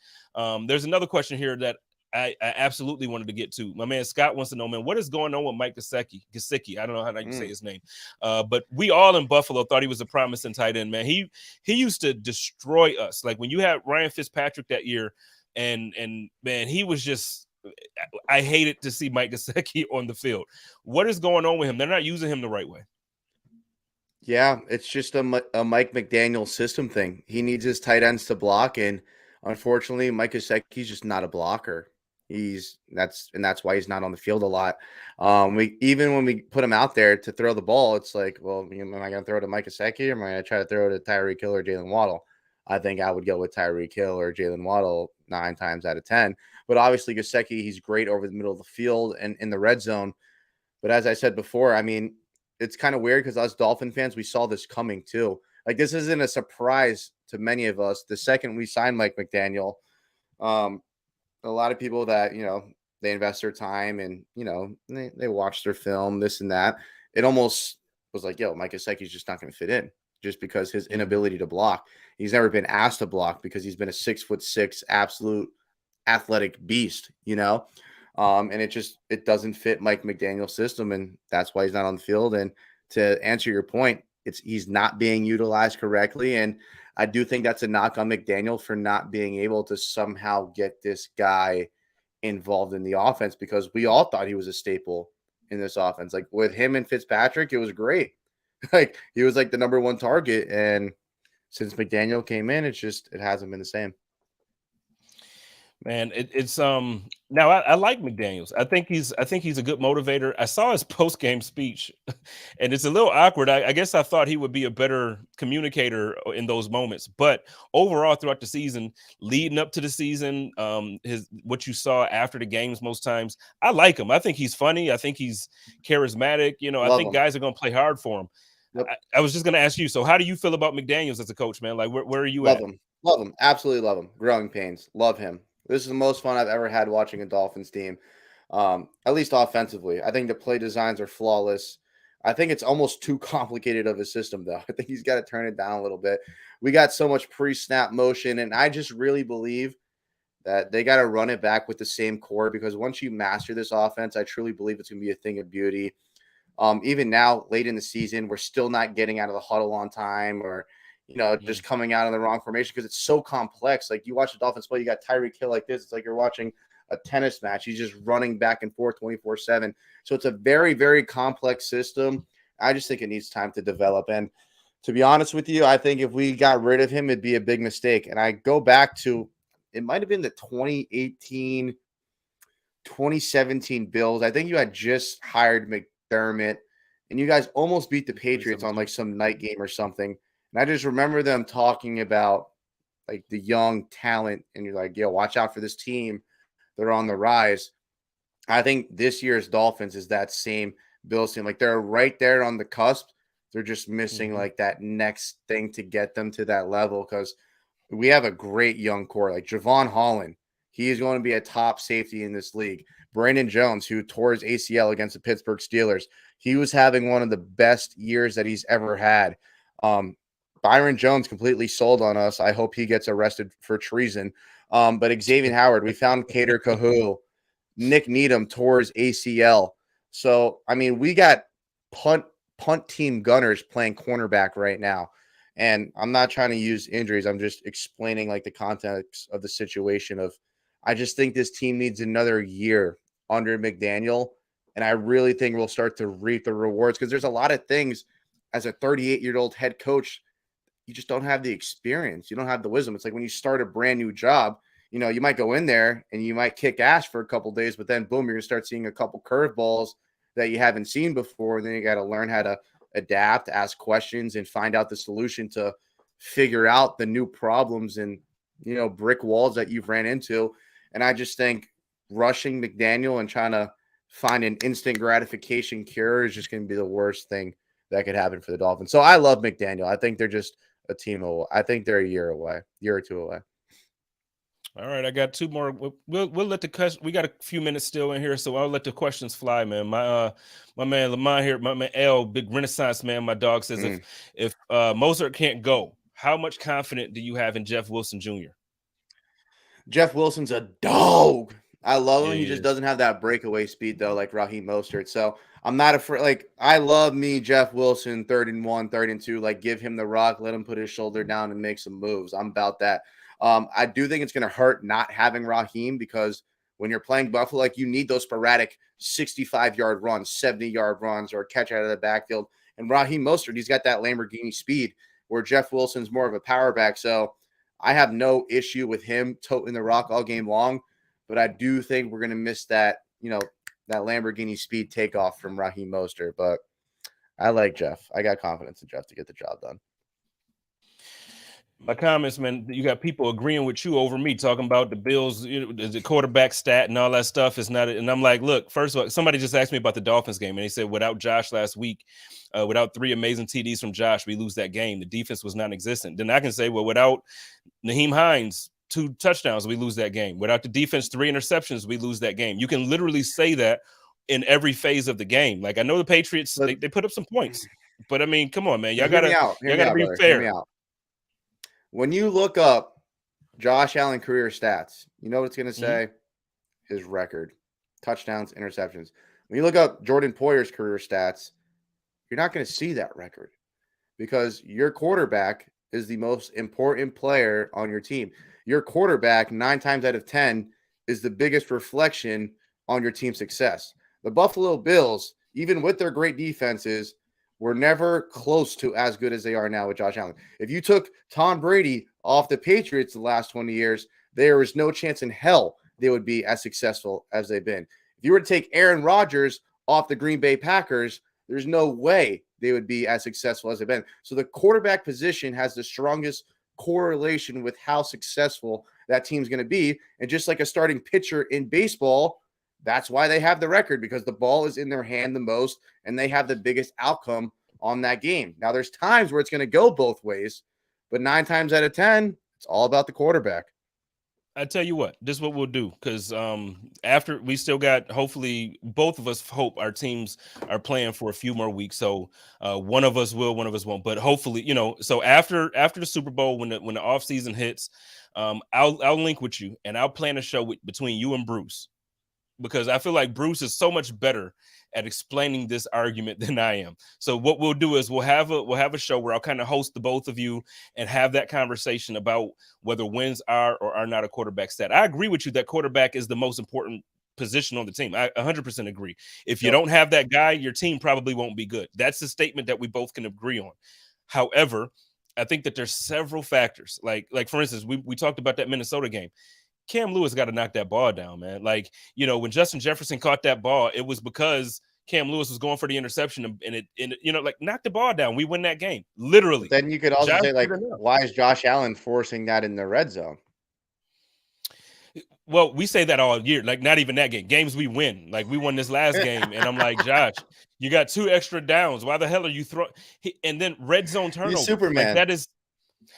C: There's another question here that I absolutely wanted to get to. My man Scott wants to know, man, what is going on with Mike Gesicki? I don't know how you say his name. But we all in Buffalo thought he was a promising tight end, man. He used to destroy us. Like when you had Ryan Fitzpatrick that year, and man, he was just, I hated to see Mike Gesicki on the field. What is going on with him? They're not using him the right way.
D: Yeah, it's just a Mike McDaniel system thing. He needs his tight ends to block, and unfortunately, Mike Gesicki's just not a blocker. That's why he's not on the field a lot. Even when we put him out there to throw the ball, it's like, well, am I going to throw it to Mike Gesicki or am I going to try to throw it to Tyreek Hill or Jalen Waddle? I think I would go with Tyreek Hill or Jalen Waddle 9 times out of 10. But obviously, Gesicki, he's great over the middle of the field and in the red zone. But as I said before, I mean, it's kind of weird because us Dolphin fans, we saw this coming too. Like, this isn't a surprise to many of us. The second we signed Mike McDaniel, a lot of people that, they invest their time and, they watch their film, this and that. It almost was like, yo, Mike Gesicki's just not going to fit in just because his inability to block. He's never been asked to block because he's been a 6'6" absolute athletic beast, and it doesn't fit Mike McDaniel's system. And that's why he's not on the field. And to answer your point, he's not being utilized correctly. And I do think that's a knock on McDaniel for not being able to somehow get this guy involved in the offense, because we all thought he was a staple in this offense. Like with him and Fitzpatrick, it was great. Like he was like the number 1 target. And since McDaniel came in, it hasn't been the same.
C: Man, it's now I like McDaniels. I think he's a good motivator. I saw his post-game speech and it's a little awkward. I guess I thought he would be a better communicator in those moments. But overall throughout the season, leading up to the season, what you saw after the games most times, I like him. I think he's funny. I think he's charismatic. I think guys are going to play hard for him. Yep. I was just going to ask you, so how do you feel about McDaniels as a coach, man? Like where are you at?
D: Love him. Absolutely love him. Growing pains. Love him. This is the most fun I've ever had watching a Dolphins team, at least offensively. I think the play designs are flawless. I think it's almost too complicated of a system, though. I think he's got to turn it down a little bit. We got so much pre-snap motion, and I just really believe that they got to run it back with the same core, because once you master this offense, I truly believe it's going to be a thing of beauty. Even now, late in the season, we're still not getting out of the huddle on time, or just coming out in the wrong formation because it's so complex. Like you watch the Dolphins play, you got Tyreek Hill like this. It's like you're watching a tennis match. He's just running back and forth 24/7. So it's a very, very complex system. I just think it needs time to develop. And to be honest with you, I think if we got rid of him, it'd be a big mistake. And I go back to, it might have been the 2018, 2017 Bills. I think you had just hired McDermott and you guys almost beat the Patriots on like some night game or something. And I just remember them talking about like the young talent, and you're like, yo, watch out for this team. They're on the rise. I think this year's Dolphins is that same Bills team. Like they're right there on the cusp. They're just missing like that next thing to get them to that level, because we have a great young core. Like Javon Holland, he is going to be a top safety in this league. Brandon Jones, who tore his ACL against the Pittsburgh Steelers, he was having one of the best years that he's ever had. Byron Jones completely sold on us. I hope he gets arrested for treason. But Xavier Howard, we found Kader Kahu. Nick Needham tore his ACL. So, I mean, we got punt team gunners playing cornerback right now. And I'm not trying to use injuries. I'm just explaining like the context of the situation of, I just think this team needs another year under McDaniel. And I really think we'll start to reap the rewards, because there's a lot of things as a 38-year-old head coach, you just don't have the experience. You don't have the wisdom. It's like when you start a brand new job, you might go in there and you might kick ass for a couple of days, but then boom, you're going to start seeing a couple curveballs that you haven't seen before. And then you got to learn how to adapt, ask questions, and find out the solution to figure out the new problems and, brick walls that you've ran into. And I just think rushing McDaniel and trying to find an instant gratification cure is just going to be the worst thing that could happen for the Dolphins. So I love McDaniel. I think they're just a team away. I think they're a year or two away.
C: All right, I got two more. We'll let the question. We got a few minutes still in here, so I'll let the questions fly, man. My man Lamont here, my man L, big Renaissance man. My dog says if Mozart can't go, how much confident do you have in Jeff Wilson Jr.?
D: Jeff Wilson's a dog. I love him.
C: Yeah,
D: He just doesn't have that breakaway speed though, like Raheem Mostert. So I'm not afraid. Like I love me, Jeff Wilson, 3rd and 1, 3rd and 2. Like give him the rock, let him put his shoulder down and make some moves. I'm about that. I do think it's going to hurt not having Raheem because when you're playing Buffalo, like you need those sporadic 65-yard runs, 70-yard runs, or catch out of the backfield. And Raheem Mostert, he's got that Lamborghini speed where Jeff Wilson's more of a power back. So I have no issue with him toting the rock all game long, but I do think we're going to miss that, that Lamborghini speed takeoff from Raheem Mostert. But I like Jeff. I got confidence in Jeff to get the job done.
C: My comments, man, you got people agreeing with you over me, talking about the Bills, the quarterback stat and all that stuff is not. And I'm like, look, first of all, somebody just asked me about the Dolphins game, and they said without Josh last week, without 3 amazing TDs from Josh, we lose that game. The defense was non-existent. Then I can say, well, without Naheem Hines, 2 touchdowns, we lose that game. Without the defense, 3 interceptions, we lose that game. You can literally say that in every phase of the game. Like I know the Patriots, they put up some points, but I mean, come on, man, y'all gotta be fair.
D: Hear me out. When you look up Josh Allen career stats, you know what it's going to say? His record, touchdowns, interceptions. When you look up Jordan Poyer's career stats, you're not going to see that record because your quarterback is the most important player on your team. Your quarterback, 9 times out of 10, is the biggest reflection on your team's success. The Buffalo Bills, even with their great defenses, were never close to as good as they are now with Josh Allen. If you took Tom Brady off the Patriots the last 20 years, there is no chance in hell they would be as successful as they've been. If you were to take Aaron Rodgers off the Green Bay Packers, there's no way they would be as successful as they've been. So the quarterback position has the strongest correlation with how successful that team's going to be. And just like a starting pitcher in baseball, that's why they have the record, because the ball is in their hand the most and they have the biggest outcome on that game. Now, there's times where it's going to go both ways, but 9 times out of 10, it's all about the quarterback.
C: I tell you what, this is what we'll do, because after we still got, hopefully, both of us hope our teams are playing for a few more weeks. So one of us will, one of us won't. But hopefully, so after the Super Bowl, when the offseason hits, I'll link with you and I'll plan a show between you and Bruce, because I feel like Bruce is so much better at explaining this argument than I am. So what we'll do is we'll have a show where I'll kind of host the both of you and have that conversation about whether wins are or are not a quarterback stat. I agree with you that quarterback is the most important position on the team. I 100% agree. If you don't have that guy, your team probably won't be good. That's the statement that we both can agree on. However, I think that there's several factors. Like for instance, we talked about that Minnesota game. Cam Lewis got to knock that ball down, man. Like, when Justin Jefferson caught that ball, it was because Cam Lewis was going for the interception and it knock the ball down. We win that game, literally.
D: But then you could also say, like, why is Josh Allen forcing that in the red zone?
C: Well, we say that all year, like not even that game. Games we win. Like we won this last game, and I'm like, Josh, you got 2 extra downs. Why the hell are you throwing? And then red zone turnover.
D: He's Superman.
C: Like, that is.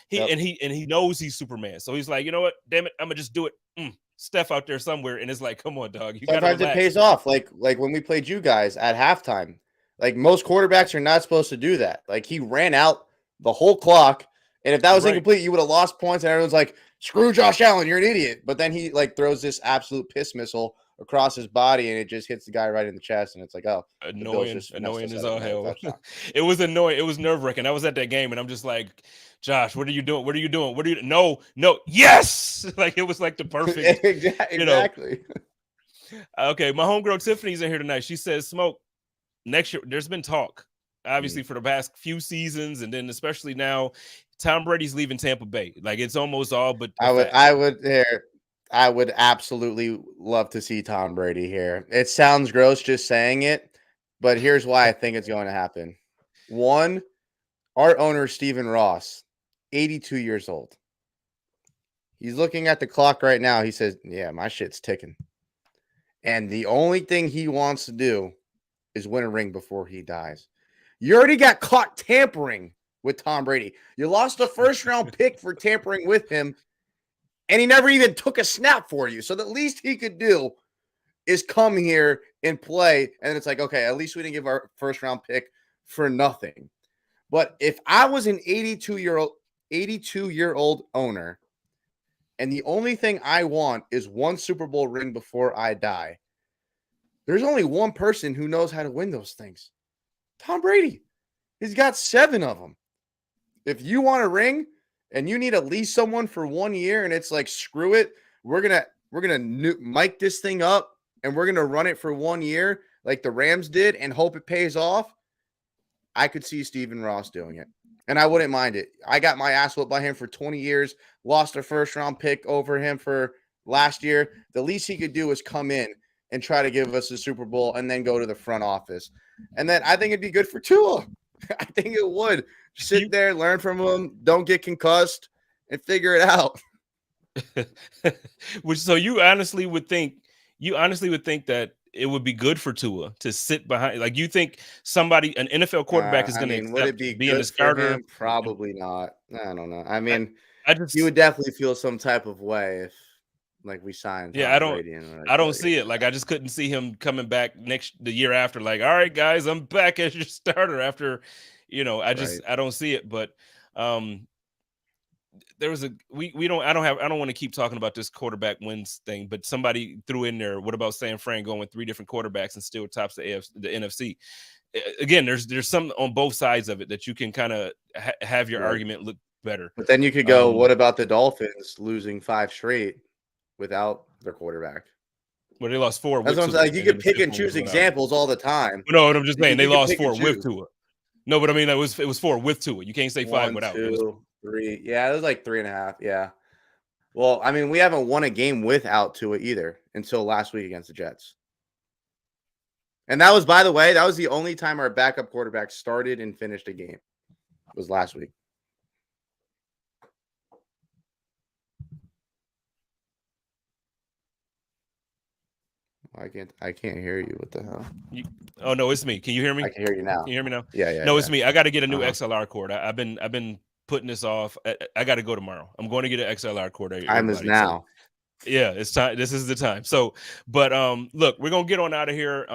C: He knows he's Superman, so he's like, you know what? Damn it, I'm gonna just do it. Steph out there somewhere, and it's like, come on, dog.
D: Sometimes it pays off. Like when we played you guys at halftime. Like most quarterbacks are not supposed to do that. Like he ran out the whole clock, and if that was incomplete, you would have lost points. And everyone's like, "Screw Josh Allen, you're an idiot." But then he throws this absolute piss missile across his body, and it just hits the guy right in the chest, and it's like, oh,
C: annoying as all hell. It was annoying. It was nerve-wracking. I was at that game, and I'm just like, Josh, what are you doing? What are you doing? What are you? No, yes! Like it was like the perfect.
D: Exactly.
C: Okay, my homegirl Tiffany's in here tonight. She says, "Smoke, next year." There's been talk, obviously, for the past few seasons, and then especially now, Tom Brady's leaving Tampa Bay. Like it's almost all but.
D: I would absolutely love to see Tom Brady here. It sounds gross just saying it, but here's why I think it's going to happen. One, our owner, Stephen Ross, 82 years old. He's looking at the clock right now. He says, yeah, my shit's ticking. And the only thing he wants to do is win a ring before he dies. You already got caught tampering with Tom Brady. You lost a first-round pick for tampering with him, and he never even took a snap for you. So the least he could do is come here and play, and it's like, okay, at least we didn't give our first-round pick for nothing. But if I was an 82-year-old owner, and the only thing I want is one Super Bowl ring before I die, there's only one person who knows how to win those things. Tom Brady. He's got 7 of them. If you want a ring and you need at least someone for 1 year, and it's like, screw it, we're gonna mic this thing up and we're gonna run it for 1 year like the Rams did and hope it pays off, I could see Stephen Ross doing it. And I wouldn't mind it. I got my ass whooped by him for 20 years, lost a first-round pick over him for last year. The least he could do is come in and try to give us a Super Bowl and then go to the front office. And then I think it'd be good for Tua. I think it would. Sit there, learn from him, don't get concussed, and figure it out.
C: So you honestly would think that it would be good for Tua to sit behind. Like, you think an NFL quarterback is going to
D: would it be
C: being
D: good
C: a starter?
D: for him? Probably not. I don't know. I mean,
C: just,
D: he would definitely feel some type of way if, like, we signed.
C: Yeah, I don't see it. Like, I just couldn't see him coming back the year after. Like, all right, guys, I'm back as your starter after. I don't see it. But there was I don't want to keep talking about this quarterback wins thing, but somebody threw in there, what about San Fran going with 3 different quarterbacks and still tops the NFC? Again, there's some on both sides of it that you can kind of have your argument look better.
D: But then you could go, what about the Dolphins losing 5 straight without their quarterback?
C: Well, they lost 4.
D: That's what I'm saying. You can pick and choose examples all the time.
C: No, I'm just saying they lost 4 with Tua. No, but I mean, it was 4 with Tua. You can't say 5 without.
D: 2, 3. Yeah, it was like 3.5. Yeah. Well, I mean, we haven't won a game without Tua either until last week against the Jets. And that was, by the way, the only time our backup quarterback started and finished a game. It was last week. I can't hear you. What the hell?
C: Oh no, it's me. Can you hear me?
D: I can hear you now.
C: Can you hear me now?
D: Yeah.
C: No, it's me. I got to get a new XLR cord. I've been putting this off. I got to go tomorrow. I'm going to get an XLR cord.
D: Time is now.
C: So, yeah, it's time. This is the time. So, but look, we're gonna get on out of here.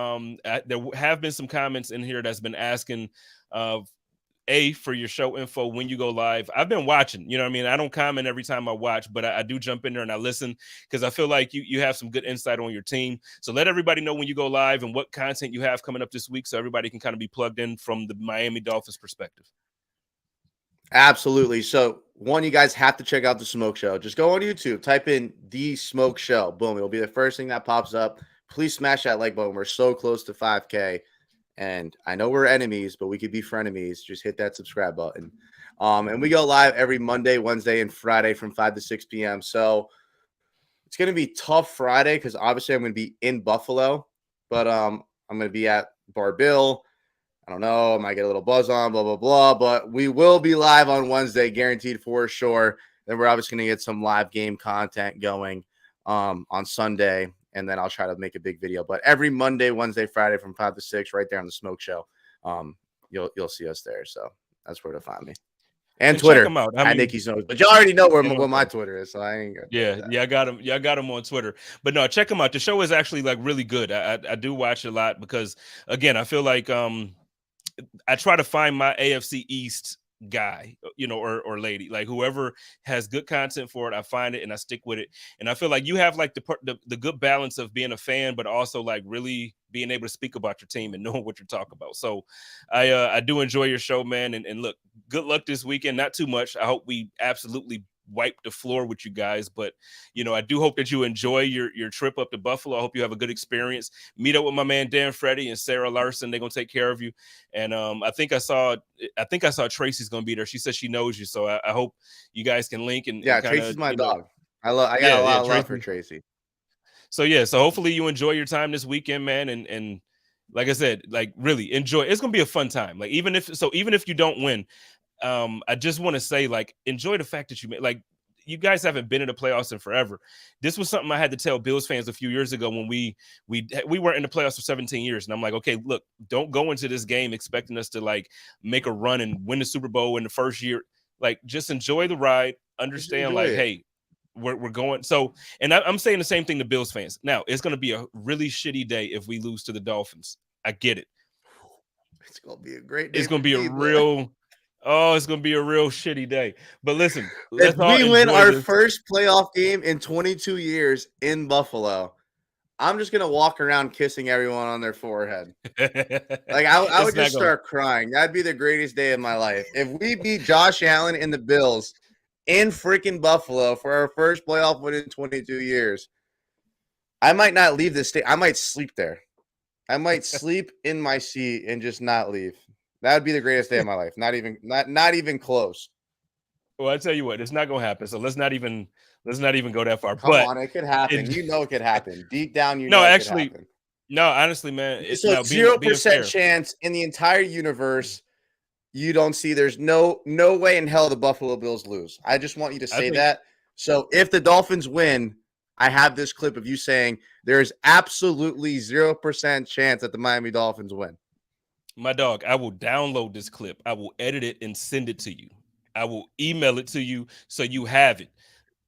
C: There have been some comments in here that's been asking for your show info when you go live. I've been watching, you know what I mean? I don't comment every time I watch, but I do jump in there and I listen because I feel like you have some good insight on your team. So let everybody know when you go live and what content you have coming up this week so everybody can kind of be plugged in from the Miami Dolphins perspective.
D: Absolutely. So, one, you guys have to check out The Smoke Show. Just go on YouTube, type in The Smoke Show. Boom. It'll be the first thing that pops up. Please smash that like button. We're so close to 5K. And I know we're enemies, but we could be frenemies. Just hit that subscribe button. And we go live every Monday, Wednesday, and Friday from 5 to 6 p.m. So it's going to be tough Friday because obviously I'm going to be in Buffalo. But I'm going to be at Bar Bill. I don't know. I might get a little buzz on, blah, blah, blah. But we will be live on Wednesday, guaranteed for sure. Then we're obviously going to get some live game content going on Sunday. And then I'll try to make a big video. But every Monday, Wednesday, Friday from 5 to 6, right there on The Smoke Show, you'll see us there. So that's where to find me. And Twitter.
C: Check 'em out.
D: At Nicky Smokes. But y'all already know what my Twitter is, so I ain't got
C: I got him. Yeah, I got him on Twitter. But no, check him out. The show is actually like really good. I do watch it a lot because again, I feel like I try to find my AFC East guy, or lady, like whoever has good content for it. I find it and I stick with it. And I feel like you have like the good balance of being a fan, but also like really being able to speak about your team and knowing what you're talking about. So I do enjoy your show, man. And look, good luck this weekend. Not too much. I hope we absolutely wipe the floor with you guys, but I do hope that you enjoy your trip up to Buffalo. I hope you have a good experience. Meet up with my man Dan Freddy and Sarah Larson. They're gonna take care of you. And I think I saw Tracy's gonna be there. She says she knows you, so I hope you guys can link and
D: Tracy's my dog. I got a lot of love for Tracy.
C: So hopefully you enjoy your time this weekend, man, and like I said, like really enjoy. It's gonna be a fun time. Like even if you don't win, I just want to say, like, enjoy the fact that you made, like, you guys haven't been in the playoffs in forever. This was something I had to tell Bills fans a few years ago when we weren't in the playoffs for 17 years. And I'm like, okay, look, don't go into this game expecting us to like make a run and win the Super Bowl in the first year. Like, just enjoy the ride. Understand, like, hey, we're going. So, and I'm saying the same thing to Bills fans. Now, it's going to be a really shitty day if we lose to the Dolphins. I get it.
D: It's going to be a great day.
C: It's going to be a real shitty day. But listen,
D: if we win our first playoff game in 22 years in Buffalo, I'm just going to walk around kissing everyone on their forehead. Like, I would just start crying. That'd be the greatest day of my life. If we beat Josh Allen and the Bills in freaking Buffalo for our first playoff win in 22 years, I might not leave the state. I might sleep there. I might sleep in my seat and just not leave. That would be the greatest day of my life. Not even close.
C: Well, I tell you what, it's not going to happen. So let's not even go that far.
D: Come on, it could happen. It could happen. Deep down, it could happen.
C: No, honestly, man, it's
D: 0% chance in the entire universe. You don't see. There's no way in hell the Buffalo Bills lose. I just want you to say that. So if the Dolphins win, I have this clip of you saying there is absolutely 0% chance that the Miami Dolphins win.
C: My dog, I will download this clip. I will edit it and send it to you. I will email it to you so you have it.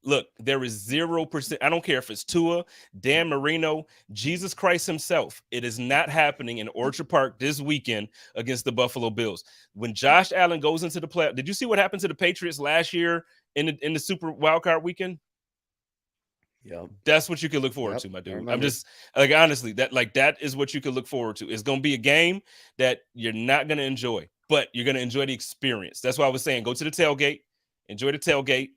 C: Look, there is 0%. I don't care if it's Tua, Dan Marino, Jesus Christ himself. It is not happening in Orchard Park this weekend against the Buffalo Bills. When Josh Allen goes into the playoff, did you see what happened to the Patriots last year in the Super Wildcard weekend?
D: Yeah,
C: that's what you can look forward to, my dude. I'm just like, honestly, that is what you can look forward to. It's going to be a game that you're not going to enjoy, but you're going to enjoy the experience. That's why I was saying, go to the tailgate, enjoy the tailgate,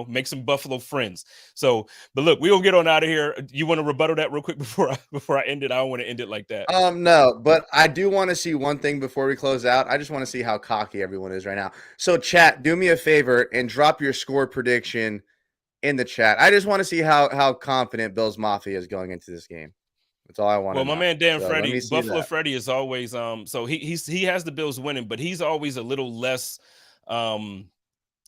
C: make some Buffalo friends. So, but look, we'll get on out of here. You want to rebuttal that real quick before I end it? I don't want to end it like that.
D: No, but I do want to see one thing before we close out. I just want to see how cocky everyone is right now. So chat, do me a favor and drop your score prediction in the chat. I just want to see how confident Bills Mafia is going into this game. That's all I want.
C: Well, my man Dan Freddie, Buffalo Freddie is always so he has the Bills winning, but he's always a little less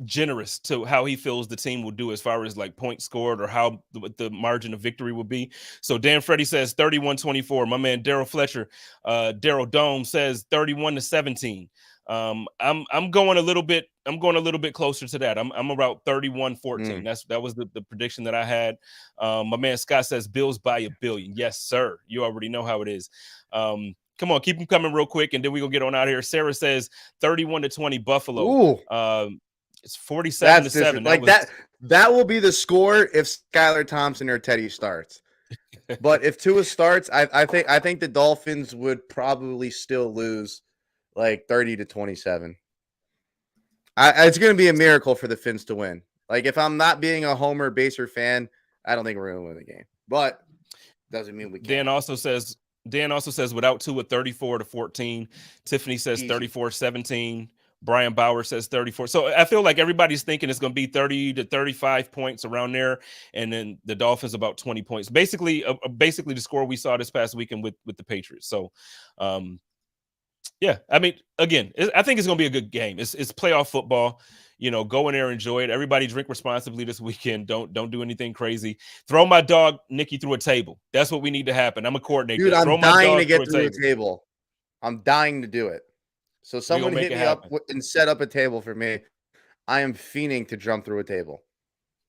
C: generous to how he feels the team will do as far as like points scored or how the margin of victory will be. So Dan Freddie says 31-24. My man Daryl Fletcher, Daryl Dome says 31-17. I'm going a little bit closer to that. I'm about 31-14. That was the prediction that I had. My man Scott says Bills by $1 billion. Yes, sir. You already know how it is. Come on, keep them coming real quick, and then we're gonna get on out of here. Sarah says 31-20 Buffalo.
D: Ooh.
C: It's 47-7.
D: Like that will be the score if Skylar Thompson or Teddy starts. But if Tua starts, I think the Dolphins would probably still lose like 30-27. It's going to be a miracle for the Fins to win. Like, if I'm not being a Homer Baser fan, I don't think we're going to win the game. But doesn't mean we can't. Dan also says
C: without Tua 34-14. Tiffany says 34-17. Brian Bauer says 34. So I feel like everybody's thinking it's going to be 30-35 points around there, and then the Dolphins about 20 points. Basically the score we saw this past weekend with the Patriots. So, yeah, I mean, again, I think it's going to be a good game. It's playoff football. Go in there, enjoy it. Everybody drink responsibly this weekend. Don't do anything crazy. Throw my dog Nicky through a table. That's what we need to happen. I'm a coordinator.
D: Dude, I'm dying to get through a table. I'm dying to do it. So someone hit me up and set up a table for me. I am fiending to jump through a table.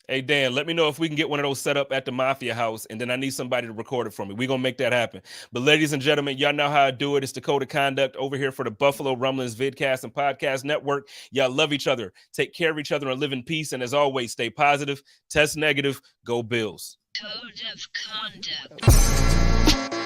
C: Hey, Dan, let me know if we can get one of those set up at the Mafia house, and then I need somebody to record it for me. We're going to make that happen. But ladies and gentlemen, y'all know how I do it. It's the Code of Conduct over here for the Buffalo Rumblings Vidcast and Podcast Network. Y'all love each other. Take care of each other and live in peace. And as always, stay positive, test negative, go Bills.
A: Code of Conduct.